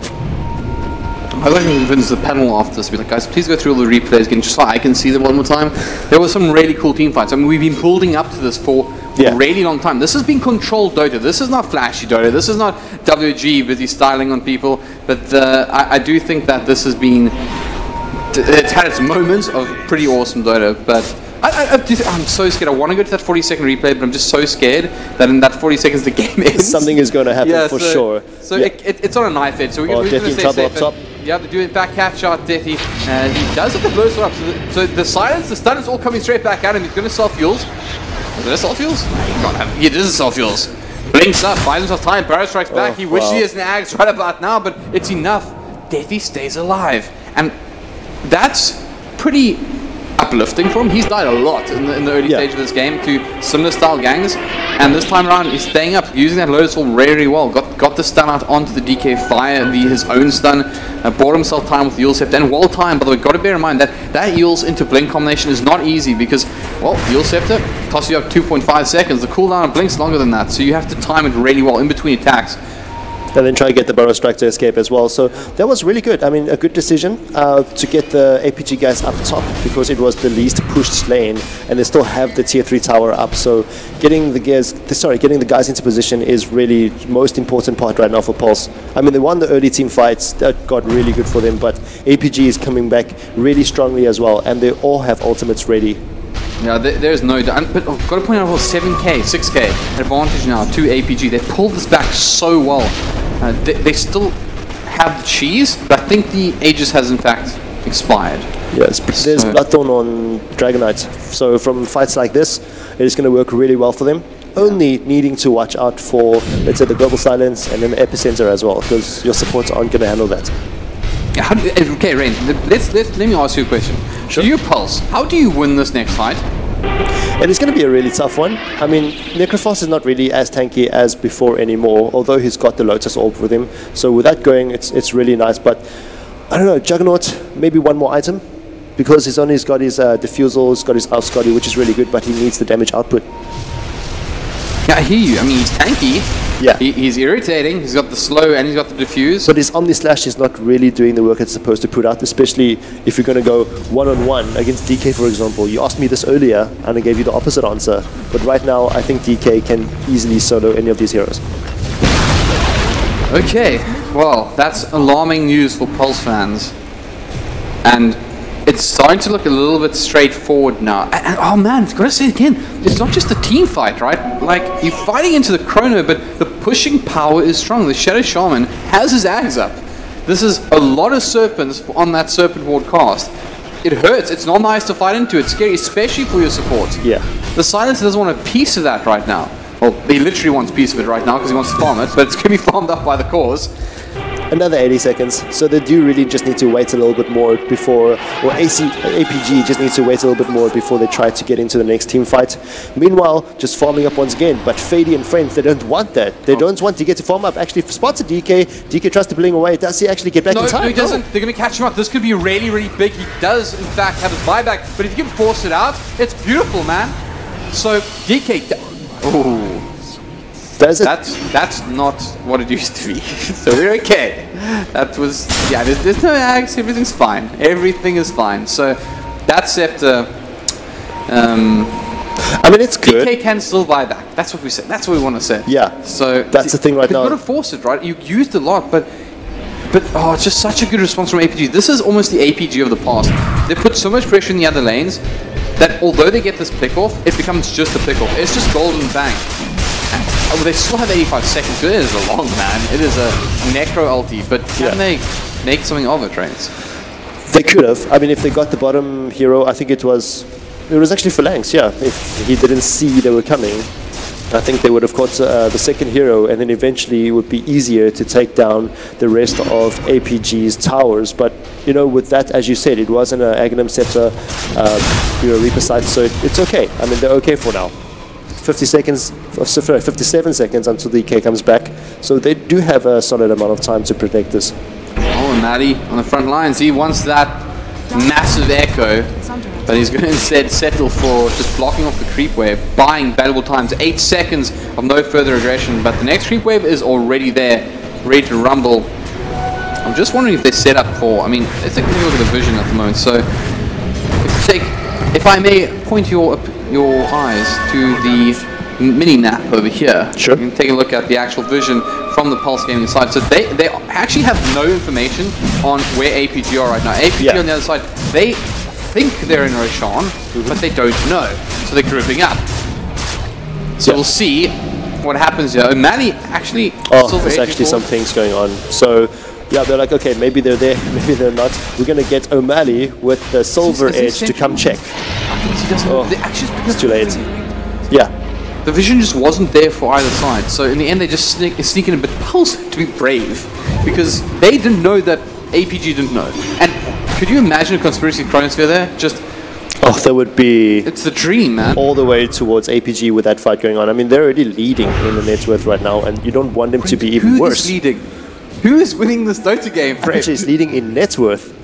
I'd like to convince the panel after this, be like, guys, please go through all the replays again, just so I can see them one more time. There were some really cool team fights. I mean, we've been building up to this for a really long time. This has been controlled Dota. This is not flashy Dota. This is not WG busy styling on people. But I do think that this has been... It's had its moments of pretty awesome Dota, but I'm so scared. I want to go to that 40-second replay, but I'm just so scared that in that 40 seconds the game ends. Something is going to happen for sure. So it's on a knife edge. So we're going to stay safe. Top. Yeah, they do it back catch shot, Deathy. And he does have the blow sword up. So the silence, the stun is all coming straight back at him. He's going to self-fuels. Is it a self-fuels? No, he can't have it. It is a self-fuels. Blinks up, buys himself time, Barrow strikes back. He wishes he has an axe right about now, but it's enough. Deathy stays alive. And that's pretty uplifting for him. He's died a lot in the early stage of this game to similar style gangs, and this time around he's staying up, using that load sword very well. Got the stun out onto the DK via his own stun, bought himself time with the Eul Scepter, and well timed. By the way, got to bear in mind that Eul's into Blink combination is not easy because, well, Eul Scepter tosses you up 2.5 seconds. The cooldown on Blink's longer than that, so you have to time it really well in between attacks. And then try to get the Burrow Strike to escape as well. So that was really good. I mean, a good decision to get the APG guys up top because it was the least pushed lane, and they still have the tier 3 tower up. So getting the guys into position is really the most important part right now for Pulse. I mean, they won the early team fights. That got really good for them, but APG is coming back really strongly as well, and they all have ultimates ready. Yeah, there's no doubt. But I've got to point out, well, 7k, 6k advantage now to APG. They pulled this back so well. They still have the cheese, but I think the Aegis has in fact expired. Yes, there's Bloodthorn on Dragon Knight. So from fights like this, it is going to work really well for them. Only needing to watch out for, let's say, the Global Silence and then the Epicenter as well, because your supports aren't going to handle that. Yeah, okay, Rain, let me ask you a question. Sure. Do you Pulse? How do you win this next fight? And it's going to be a really tough one. I mean, Necrophos is not really as tanky as before anymore, although he's got the Lotus Orb with him. So with that going, it's really nice. But I don't know, Juggernaut, maybe one more item, because he's got his Diffusal, he's got his Elf Scotty, which is really good, but he needs the damage output. Yeah, I hear you. I mean, he's tanky. Yeah. He's irritating. He's got the slow and he's got the diffuse. But his Omni Slash is not really doing the work it's supposed to put out, especially if you're going to go one-on-one against DK, for example. You asked me this earlier, and I gave you the opposite answer. But right now, I think DK can easily solo any of these heroes. Okay, well, that's alarming news for Pulse fans. And it's starting to look a little bit straightforward now. And oh man, I've got to say it again, it's not just a team fight, right? Like, you're fighting into the chrono, but the pushing power is strong. The Shadow Shaman has his ags up. This is a lot of serpents on that Serpent Ward cast. It hurts. It's not nice to fight into. It's scary, especially for your support. Yeah. The Silencer doesn't want a piece of that right now. Well, he literally wants a piece of it right now because he wants to farm it, but it's going to be farmed up by the cause. Another 80 seconds, so they do really just need to wait a little bit more before, or APG just needs to wait a little bit more before they try to get into the next team fight. Meanwhile, just farming up once again, but Fady and friends, they don't want that. They don't want to get to farm up. Actually, spots a DK, DK tries to bling away. Does he actually get back in time? No, he doesn't. They're going to catch him up. This could be really, really big. He does, in fact, have his buyback, but if you can force it out, it's beautiful, man. So, DK... Oh... That's not what it used to be. So we're okay. That was, yeah, there's no ags, everything's fine. Everything is fine. So that Scepter, I mean, it's good. DK can still buy back. That's what we said. That's what we want to say. Yeah. So that's the thing right now. You've got to force it, right? You used a lot, but oh, it's just such a good response from APG. This is almost the APG of the past. They put so much pressure in the other lanes that although they get this pick off, it becomes just a pick off. It's just golden bank. Oh, they still have 85 seconds. It is a long man. It is a necro ulti, but can they make something of it, right? They could have. I mean, if they got the bottom hero, I think it was actually Phalanx, yeah. If he didn't see they were coming, I think they would have caught the second hero, and then eventually it would be easier to take down the rest of APG's towers. But, you know, with that, as you said, it wasn't an Aghanim Scepter, Reaper Sight, so it's okay. I mean, they're okay for now. 57 seconds until the DK comes back, so they do have a solid amount of time to protect this. Oh, and Maddie on the front lines, he wants that massive echo, but he's going to instead settle for just blocking off the creep wave, buying valuable times, 8 seconds of no further aggression, but the next creep wave is already there, ready to rumble. I'm just wondering if they set up for, I mean, let's take a look at the vision at the moment. So if I may point your eyes to the mini map over here. Sure. You can take a look at the actual vision from the Pulse Gaming side. So they actually have no information on where APG are right now. APG on the other side, they think they're in Roshan, but they don't know. So they're grouping up. So we'll see what happens here. O'Malley actually... there's actually some things going on. So, yeah, they're like, okay, maybe they're there, maybe they're not. We're going to get O'Malley with the silver edge to come check. I think he doesn't know. It's too late. Yeah. The vision just wasn't there for either side. So in the end, they just sneak in a bit. Pulse to be brave, because they didn't know that APG didn't know. And could you imagine a conspiracy chronosphere there? Just... Oh, that would be... It's the dream, man. All the way towards APG with that fight going on. I mean, they're already leading in the net worth right now, and you don't want them to be even worse. Who is leading? Who is winning this Dota game, Fred? Aperture is leading in net worth.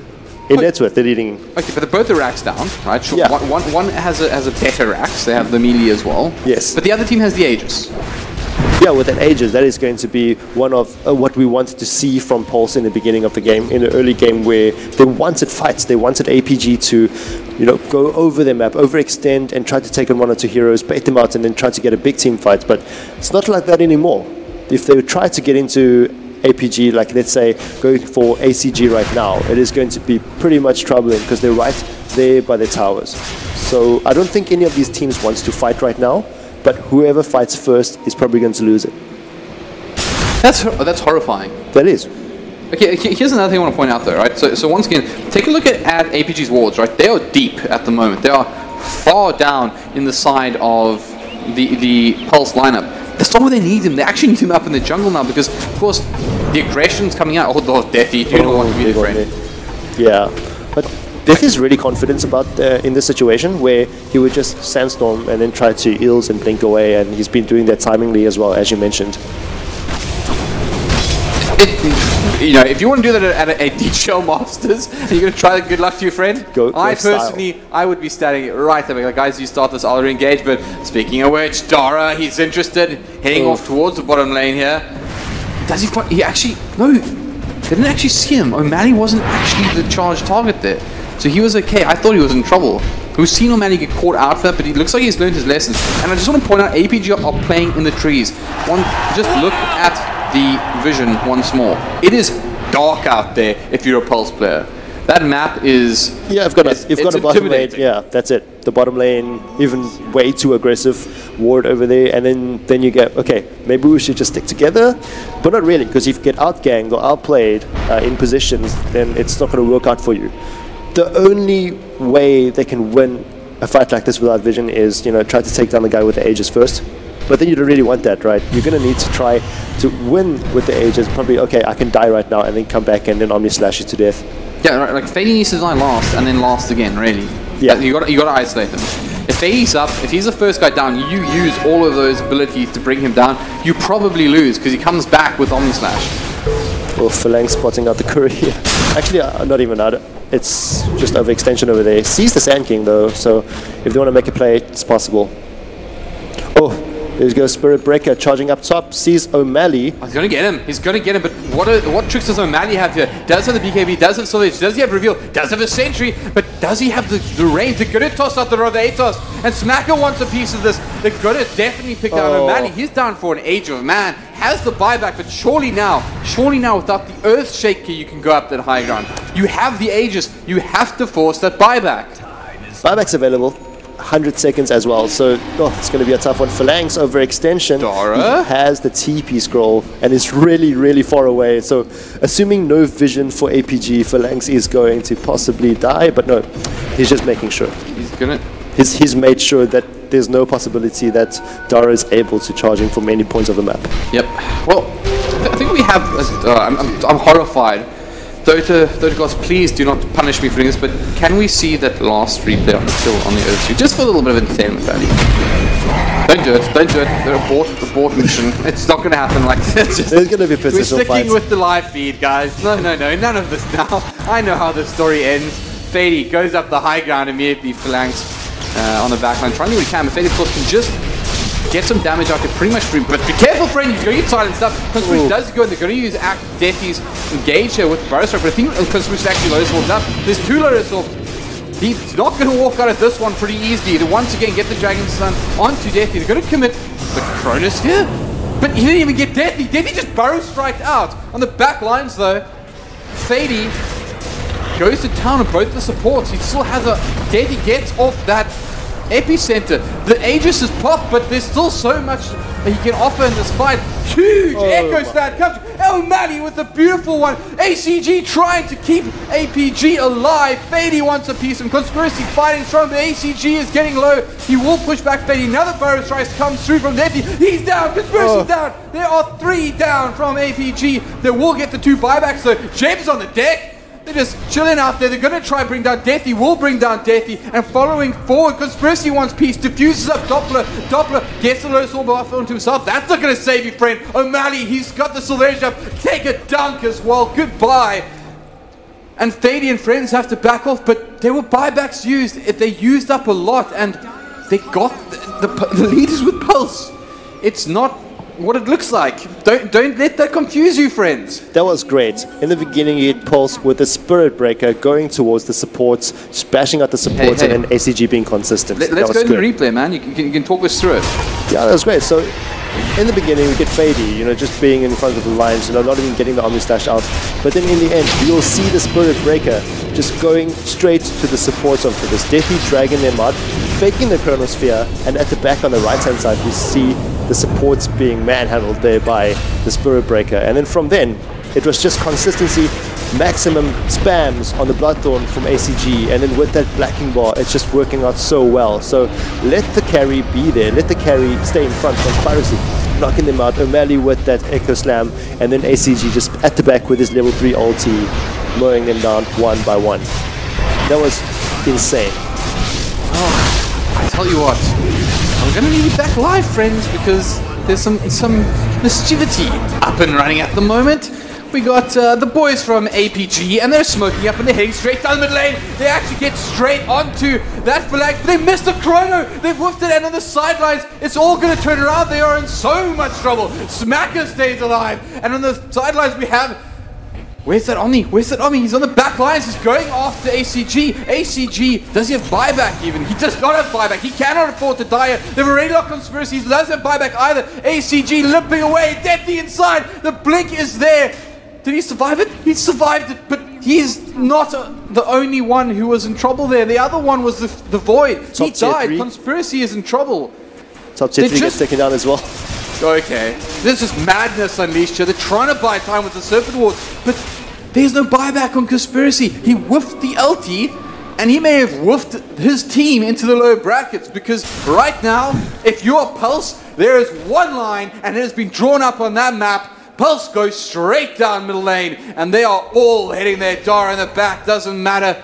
In net worth, they're leading... Okay, but both the racks down, right? Sure. Yeah. One has a better racks. They have the melee as well. Yes. But the other team has the Aegis. Yeah, with an Aegis, that is going to be one of what we wanted to see from Pulse in the beginning of the game, in the early game, where they wanted fights. They wanted APG to, you know, go over their map, overextend, and try to take on one or two heroes, bait them out, and then try to get a big team fight. But it's not like that anymore. If they try to get into APG, like let's say going for ACG right now, it is going to be pretty much troubling because they're right there by the towers. So I don't think any of these teams wants to fight right now, but whoever fights first is probably going to lose it. That's horrifying. That is. Okay, here's another thing I want to point out though, right? So once again, take a look at APG's wards, right? They are deep at the moment. They are far down in the side of the Pulse lineup. That's not where they need him. They actually need him up in the jungle now because, of course, the aggression's coming out. Oh, Deathy, you don't want to be a friend. Yeah, but Deathy is really confident about in this situation where he would just sandstorm and then try to eels and blink away, and he's been doing that timingly as well, as you mentioned. You know, if you want to do that at a DHL Masters, and you're going to try the good luck to your friend, I personally, I would be standing right there. Like, guys, you start this, I'll re-engage. But speaking of which, Dara, he's interested, heading off towards the bottom lane here. Does he fight? He actually, no, they didn't actually see him. O'Malley wasn't actually the charged target there. So he was okay. I thought he was in trouble. We've seen O'Malley get caught out for that, but he looks like he's learned his lessons. And I just want to point out, APG are playing in the trees. Just look at the vision once more. It is dark out there if you're a Pulse player. That map is... Yeah, you've got a bottom lane. Yeah, that's it. The bottom lane, even way too aggressive ward over there. And then you get, okay, maybe we should just stick together. But not really, because if you get outganged or outplayed in positions, then it's not going to work out for you. The only way they can win a fight like this without vision is, you know, try to take down the guy with the Aegis first. But then you don't really want that, right? You're going to need to try to win with the Aegis. Probably, okay, I can die right now and then come back and then Omni slash you to death. Yeah, right, like Fady needs to die last and then last again, really. Yeah. You got to isolate him. If Fady's up, if he's the first guy down, you use all of those abilities to bring him down, you probably lose because he comes back with Omni slash. Well, Phalanx spotting out the courier. Actually, not even out. It's just overextension over there. Sees the Sand King though, so if they want to make a play, it's possible. Oh, there goes Spirit Breaker charging up top. Sees O'Malley. Oh, he's going to get him. He's going to get him. But what tricks does O'Malley have here? Does have the BKB, does have Solar Edge, does he have Reveal, does have a Sentry, but does he have the range? They're going to toss out the Atos. And Smacker wants a piece of this. They're going to definitely pick down O'Malley. He's down for an Age of Man. Has the buyback, but surely now without the Earth Shaker, you can go up that high ground. You have the Aegis. You have to force that buyback. Buyback's available. 100 seconds as well, so it's going to be a tough one. Phalanx overextension. Dara he has the TP scroll and is really, really far away. So, assuming no vision for APG, Phalanx is going to possibly die, but no, he's just making sure. He's made sure that there's no possibility that Dara is able to charge him from any points of the map. Yep. Well, I think we have. I'm horrified. Dota gods, please do not punish me for doing this, but can we see that last replay still on the Earth Suit? Just for a little bit of entertainment value. Don't do it. They're abort mission. It's not going to happen like this. There's going to be We're sticking with the live feed, guys. No, none of this now. I know how the story ends. Fady goes up the high ground immediately, Phalanx on the backline, trying to do what he can, but Fady, of course, can just get some damage out there pretty much free. But be careful, friend, he's going to get silent stuff. Conspiracy does go, and they're going to use Deathy's engage here with Burst Rock, but I think Conspiracy actually low swaps up. There's two low swaps. He's not going to walk out of this one pretty easily. To once again get the Dragon Sun onto Deathy. They're going to commit the Cronus here, but he didn't even get Deathy. Deathy just burrow striked out. On the back lines, though, Fady goes to town on both the supports. He still has a dead. He gets off that epicenter. The Aegis is popped, but there's still so much he can offer in this fight. Huge echo stand comes. O'Malley with the beautiful one. ACG trying to keep APG alive. Fady wants a piece. And Conspiracy fighting strong, but ACG is getting low. He will push back Fady. Another bonus tries comes through from Defi. He's down. Conspiracy's down. There are 3 down from APG. They will get the 2 buybacks though. James on the deck. They're just chilling out there. They're going to try and bring down Deathy. Will bring down Deathy. And following forward, Conspiracy wants peace. Diffuses up Doppler. Doppler gets the low soul buff onto himself. That's not going to save you, friend. O'Malley, he's got the Silvation up. Take a dunk as well. Goodbye. And Thady and friends have to back off. But there were buybacks used. They used up a lot. And they got the leaders with Pulse. It's not what it looks like. Don't let that confuse you, friends. That was great. In the beginning, you hit Pulse with the Spirit Breaker going towards the supports, splashing out the supports, and then ACG being consistent. Let's go to the replay, man. You can talk us through it. Yeah, that was great. So, in the beginning, we get Fady, just being in front of the lines, not even getting the Omni Slash out. But then in the end, you'll see the Spirit Breaker just going straight to the supports of this. Definitely dragging them out, faking the Chronosphere, and at the back on the right-hand side, we see the supports being manhandled there by the Spirit Breaker. And then from then, it was just consistency, maximum spams on the Bloodthorn from ACG, and then with that blacking bar, it's just working out so well. So let the carry be there, let the carry stay in front. Conspiracy knocking them out, O'Malley with that Echo Slam, and then ACG just at the back with his level 3 ulti, mowing them down one by one. That was insane. Oh, I tell you what, I'm going to leave you back live, friends, because there's some mischievity up and running at the moment. We got the boys from APG, and they're smoking up, and they're heading straight down mid lane. They actually get straight onto that flag, but they missed the chrono. They've whiffed it, and on the sidelines, it's all going to turn around. They are in so much trouble. Smacker stays alive, and on the sidelines we have... Where's that Omni? Where's that Omni? He's on the back lines. He's going after ACG. ACG, does he have buyback even? He does not have buyback. He cannot afford to die. They've already locked Conspiracy. He doesn't have buyback either. ACG limping away. Deathy inside. The blink is there. Did he survive it? He survived it, but he's not the only one who was in trouble there. The other one was the Void. He died. Conspiracy is in trouble. Top tier 3 gets taken down as well. Okay, this is madness unleashed here. They're trying to buy time with the Serpent Ward, but there's no buyback on Conspiracy. He whiffed the LT, and he may have whiffed his team into the low brackets, because right now, if you're Pulse, there is one line, and it has been drawn up on that map. Pulse goes straight down middle lane, and they are all heading their Dara in the back. Doesn't matter.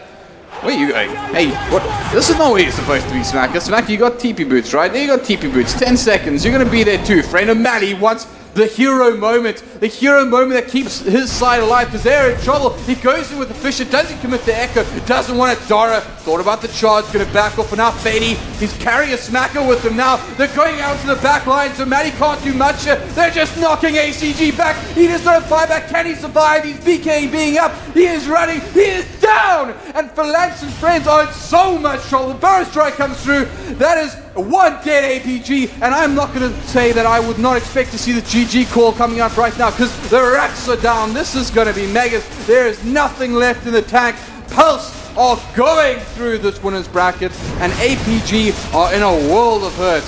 Where are you going? Hey, what? This is not where you're supposed to be, Smacker. Smacker, you got TP boots, right? There you got TP boots. 10 seconds. You're going to be there too. Friend O'Malley wants the hero moment. The hero moment that keeps his side alive, because they're in trouble. He goes in with the Fisher. Doesn't commit the Echo. Doesn't want it. Dara thought about the charge. Going to back off enough. Fady. He's carrying a Smacker with him now. They're going out to the back line, so O'Malley can't do much. They're just knocking ACG back. He does not have buyback. Can he survive? He's BKing being up. He is running. He is down. And Phalanx and friends are in so much trouble. The Burrow Strike comes through. That is one dead APG. And I'm not going to say that I would not expect to see the GG call coming out right now, because the racks are down. This is going to be megas. There is nothing left in the tank. Pulse are going through this winner's bracket, and APG are in a world of hurt.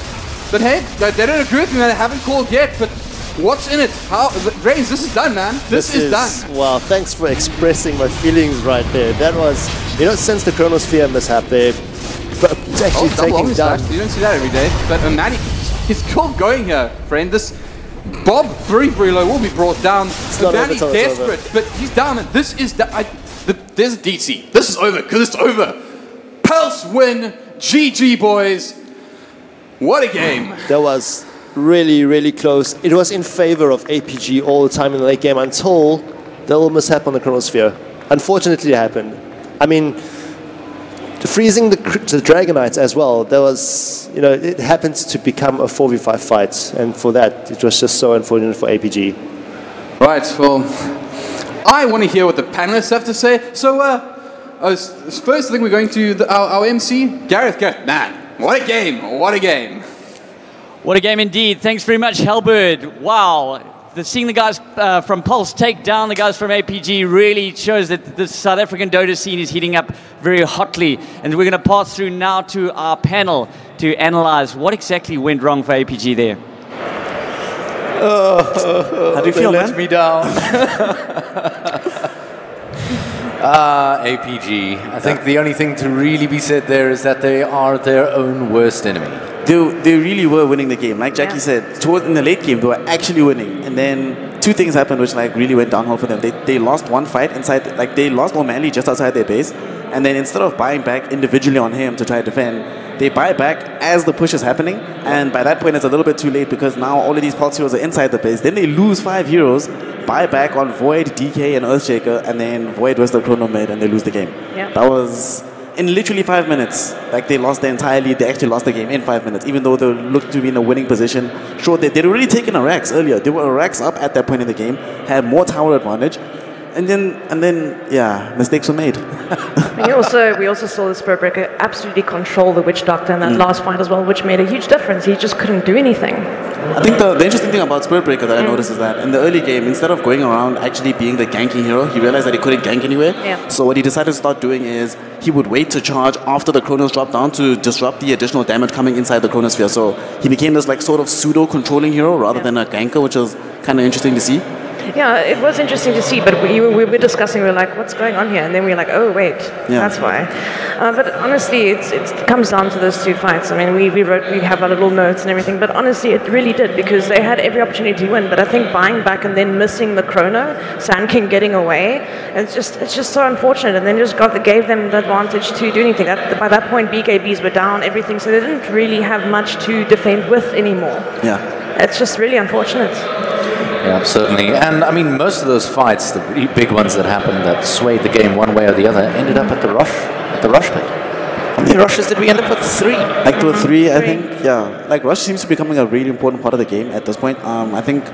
But hey, they don't agree with me, man. They haven't called yet, but what's in it? Reigns, this is done, man. This is done. Wow, thanks for expressing my feelings right there. That was, since the Chronosphere mishap there, but it's actually taking down. You don't see that every day. But O'Malley, he's still going here, friend. This Bob very low will be brought down. O'Malley desperate, but he's down, and this is there's a DC. This is over, because it's over. Pulse win. GG, boys. What a game. That was really, really close. It was in favor of APG all the time in the late game until the little mishap on the Chronosphere. Unfortunately, it happened. I mean, freezing the Dragonites as well, there was, it happened to become a 4v5 fight, and for that, it was just so unfortunate for APG. Right, well, I want to hear what the panelists have to say. So, first thing we're going to our MC, Gareth, man, what a game, what a game. What a game indeed. Thanks very much, Halberd. Wow. seeing the guys from Pulse take down the guys from APG really shows that the South African Dota scene is heating up very hotly. And we're going to pass through now to our panel to analyze what exactly went wrong for APG there. How do you feel, man? Let me down. APG. I think the only thing to really be said there is that they are their own worst enemy. They really were winning the game. Like Jackie said, in the late game, they were actually winning. And then two things happened which like really went downhill for them. They lost one fight inside, like they lost O'Malley just outside their base. And then instead of buying back individually on him to try to defend, they buy back as the push is happening. And by that point, it's a little bit too late because now all of these Pulse heroes are inside the base. Then they lose 5 heroes, buy back on Void, DK, and Earthshaker, and then Void was the chrono mid, and they lose the game. Yeah. That was in literally 5 minutes. Like they lost the entire lead. They actually lost the game in 5 minutes, even though they looked to be in a winning position. Sure, they'd already taken a Rax earlier. They were a Rax up at that point in the game, had more tower advantage. And then, yeah, mistakes were made. we also saw the Spurtbreaker absolutely control the Witch Doctor in that last fight as well, which made a huge difference. He just couldn't do anything. I think the interesting thing about Spurtbreaker that I noticed is that in the early game, instead of going around actually being the ganking hero, he realized that he couldn't gank anywhere. Yeah. So what he decided to start doing is he would wait to charge after the Chronos dropped down to disrupt the additional damage coming inside the Chronosphere. So he became this like sort of pseudo-controlling hero rather than a ganker, which was kind of interesting to see. Yeah, it was interesting to see, but we were discussing, we were like, what's going on here? And then we were like, oh, wait, that's why. But honestly, it comes down to those two fights. I mean, we have our little notes and everything, but honestly, it really did, because they had every opportunity to win. But I think buying back and then missing the chrono, Sand King getting away, it's just so unfortunate. And then just gave them the advantage to do anything. By that point, BKBs were down, everything, so they didn't really have much to defend with anymore. Yeah. It's just really unfortunate. Yeah, certainly. And I mean, most of those fights, the really big ones that happened that swayed the game one way or the other, ended up at the rush pit. How many rushes did we end up with? 3. Like there were 3, I think. Yeah. Like rush seems to be becoming a really important part of the game at this point. I think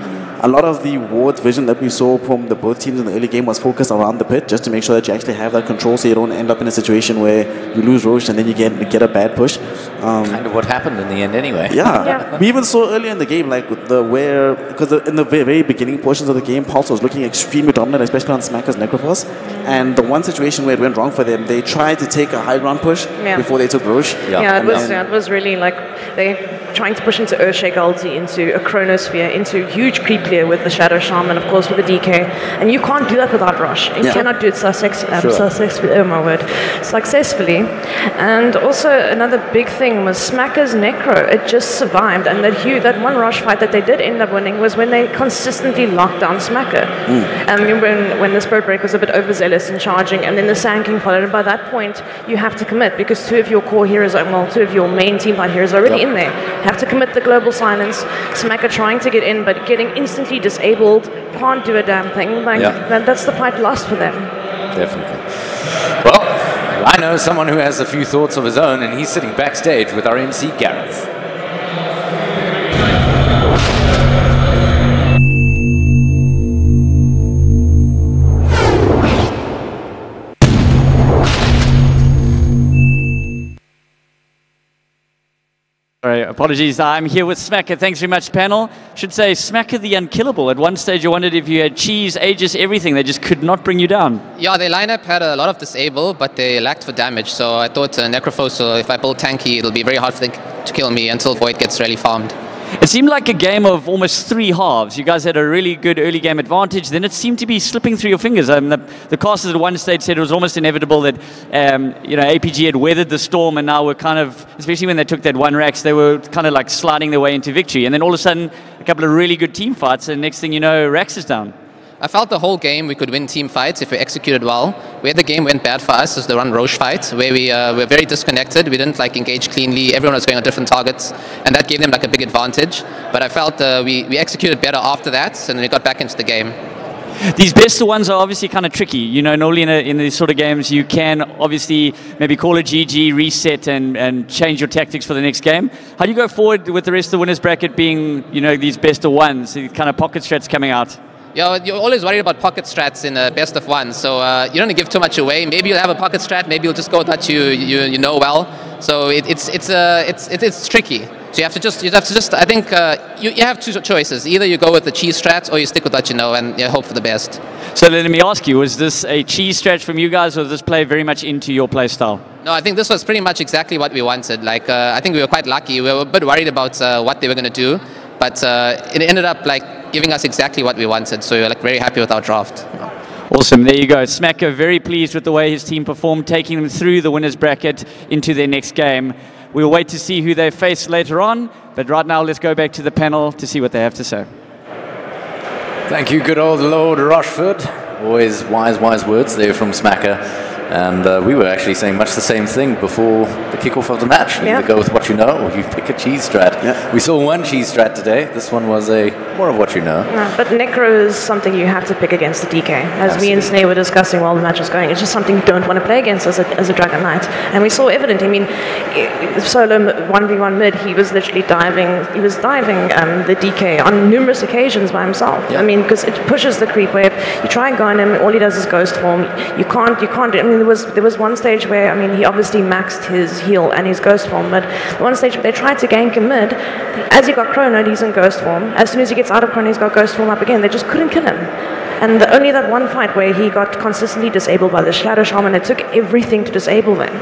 a lot of the ward vision that we saw from the both teams in the early game was focused around the pit, just to make sure that you actually have that control, so you don't end up in a situation where you lose Roche and then you get a bad push. Kind of what happened in the end anyway. Yeah. We even saw earlier in the game, like because in the very beginning portions of the game, Pulse was looking extremely dominant, especially on Smacker's Necroforce. And the one situation where it went wrong for them, they tried to take a high ground push before they took Roche. It was really like they trying to push into Earthshaker ulti, into a Chronosphere, into huge creep clear with the Shadow Shaman, of course, with the DK. And you can't do that without Rush. You cannot do it successfully. Oh my word. Successfully. And also another big thing was Smacker's Necro. It just survived. And that one Rush fight that they did end up winning was when they consistently locked down Smacker. And when the Spurtbreaker was a bit overzealous in charging, and then the Sand King followed. And by that point, you have to commit, because 2 of your core heroes, two of your main team fight heroes are already in there. Have to commit the global silence. Smacker trying to get in, but getting instantly disabled, can't do a damn thing. That's the fight lost for them. Definitely. Well, I know someone who has a few thoughts of his own, and he's sitting backstage with our MC Gareth. Sorry, apologies. I'm here with Smacker. Thanks very much, panel. Should say Smacker the unkillable. At one stage, I wondered if you had cheese, Aegis, everything. They just could not bring you down. Yeah, their lineup had a lot of disable, but they lacked for damage. So I thought Necrophos, if I build tanky, it'll be very hard for them to kill me until Void gets really farmed. It seemed like a game of almost 3 halves. You guys had a really good early game advantage. Then it seemed to be slipping through your fingers. The casters at one stage said it was almost inevitable that APG had weathered the storm, and now we're kind of, especially when they took that one Rax, they were kind of like sliding their way into victory. And then all of a sudden, a couple of really good team fights, and next thing you know, Rax is down. I felt the whole game we could win team fights if we executed well. Where the game went bad for us is the run Roche fight, where we were very disconnected. We didn't engage cleanly. Everyone was going on different targets, and that gave them a big advantage. But I felt we executed better after that, and we got back into the game. These best of ones are obviously kind of tricky. You know, normally in these sort of games, you can obviously maybe call a GG, reset, and change your tactics for the next game. How do you go forward with the rest of the winners bracket being, these best of ones, these kind of pocket strats coming out? Yeah, you're always worried about pocket strats in a best of one, so you don't want to give too much away. Maybe you'll have a pocket strat, maybe you'll just go with what you know well. So it's tricky. So you have to just I think you have two choices. Either you go with the cheese strat or you stick with what you know and hope for the best. So let me ask you, was this a cheese strat from you guys, or did this play very much into your play style? No, I think this was pretty much exactly what we wanted. Like, I think we were quite lucky. We were a bit worried about what they were going to do, but it ended up like giving us exactly what we wanted. So we were like very happy with our draft. Awesome, there you go. Smacker very pleased with the way his team performed, taking them through the winners bracket into their next game. We'll wait to see who they face later on, but right now let's go back to the panel to see what they have to say. Thank you, good old Lord Rochford. Always wise words there from Smacker. And we were actually saying much the same thing before the kickoff of the match. You either go with what you know or you pick a cheese strat. Yeah. We saw one cheese strat today. This one was more of what you know. Yeah, but Necro is something you have to pick against the DK. As Absolutely. Me and Snay were discussing while the match was going, it's just something you don't want to play against as a Dragon Knight. And we saw evident. I mean, solo 1v1 mid, he was literally diving. He was diving the DK on numerous occasions by himself. Yeah. I mean, because it pushes the creep wave. You try and go on him, all he does is ghost form. You can't. I mean, there was one stage where, I mean, he obviously maxed his heal and his ghost form, but one stage where they tried to gank him mid, as he got chronoed, he's in ghost form. As soon as he gets out of chrono, he's got ghost form up again. They just couldn't kill him. And only that one fight where he got consistently disabled by the Shadow Shaman, it took everything to disable them.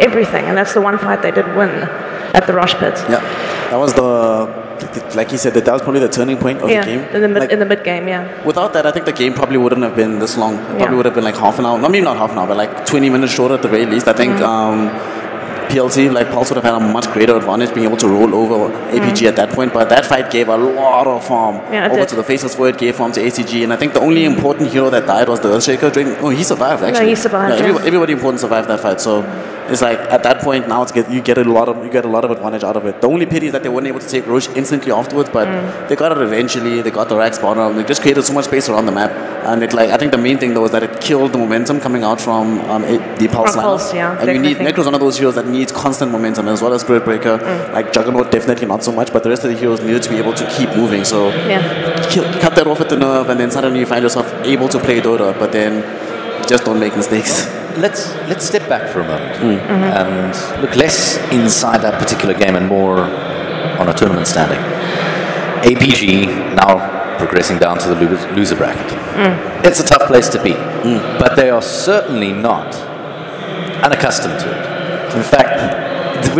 Everything. And that's the one fight they did win at the Rush Pit. Yeah, that was like he said, that was probably the turning point of the game. In the mid game, yeah. Without that, I think the game probably wouldn't have been this long. It probably would have been like half an hour. Maybe not half an hour, but like 20 minutes shorter at the very least. I think PLC, like Pulse, would have had a much greater advantage being able to roll over APG at that point. But that fight gave a lot of farm over to the Faceless Void, gave farm to ACG. And I think the only important hero that died was the Earthshaker. He survived, actually. No, he survived. Yeah, everybody important survived that fight. So it's like at that point now you get a lot of advantage out of it. The only pity is that they weren't able to take Roche instantly afterwards, but they got it eventually. They got the Rax bottom. They just created so much space around the map, and I think the main thing though is that it killed the momentum coming out from the Pulse lineup. Yeah, and you need Necro's one of those heroes that needs constant momentum, as well as Spirit Breaker. Like Juggernaut definitely not so much, but the rest of the heroes needed to be able to keep moving. So cut that off at the nerve, and then suddenly you find yourself able to play Dota, but then just don't make mistakes. Let's step back for a moment and look less inside that particular game and more on a tournament standing. APG now progressing down to the loser bracket. It's a tough place to be, but they are certainly not unaccustomed to it. In fact,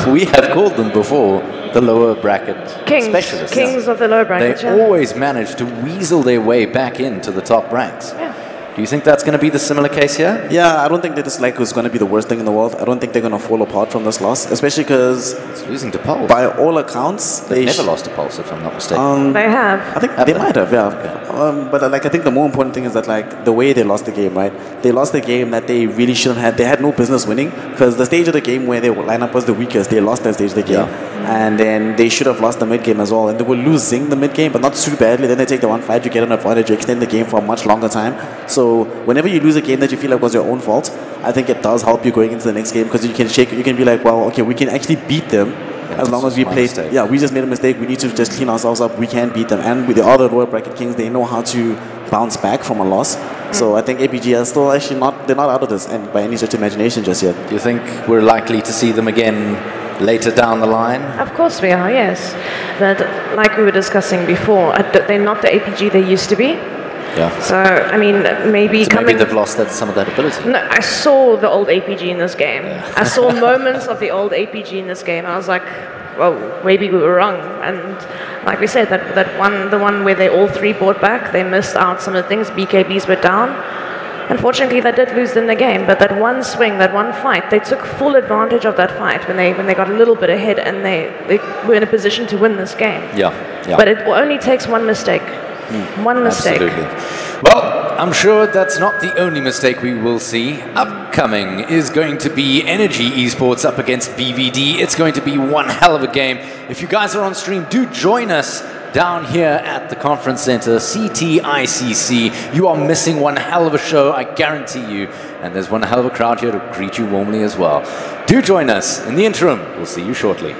we have called them before the lower bracket specialists. Kings of the lower bracket. They always manage to weasel their way back into the top ranks. Yeah. Do you think that's going to be the similar case here? Yeah, I don't think that this was going to be the worst thing in the world. I don't think they're going to fall apart from this loss, especially because it's losing to Pulse. By all accounts, they've never lost to Pulse, if I'm not mistaken. They have. I think they might have, yeah. But I think the more important thing is that the way they lost the game, right? They lost the game that they really shouldn't have. They had no business winning, because the stage of the game where their lineup was the weakest, they lost that stage of the game, and then they should have lost the mid game as well. And they were losing the mid game, but not too badly. Then they take the one fight, you get an advantage, you extend the game for a much longer time. So whenever you lose a game that you feel like was your own fault, I think it does help you going into the next game, because you can be like, well, okay, we can actually beat them as long as we play. Yeah, we just made a mistake. We need to just clean ourselves up. We can beat them, and with the other lower bracket kings, they know how to bounce back from a loss. So I think APG is still actually they're not out of this, and by any stretch of imagination just yet. Do you think we're likely to see them again later down the line? Of course we are, yes. But like we were discussing before, they're not the APG they used to be. Yeah. So, I mean, maybe they've lost some of that ability. No, I saw the old APG in this game. Yeah. I saw moments of the old APG in this game. I was like, well, maybe we were wrong. And like we said, the one where they all three bought back, they missed out some of the things. BKBs were down. Unfortunately, they did lose in the game, but that one swing, that one fight, they took full advantage of that fight when they got a little bit ahead, and they were in a position to win this game. Yeah. But it only takes one mistake. One mistake. Absolutely. Well, I'm sure that's not the only mistake we will see. Upcoming is going to be Energy Esports up against BVD. It's going to be one hell of a game. If you guys are on stream, do join us down here at the conference center, CTICC. You are missing one hell of a show, I guarantee you. And there's one hell of a crowd here to greet you warmly as well. Do join us. In the interim, we'll see you shortly.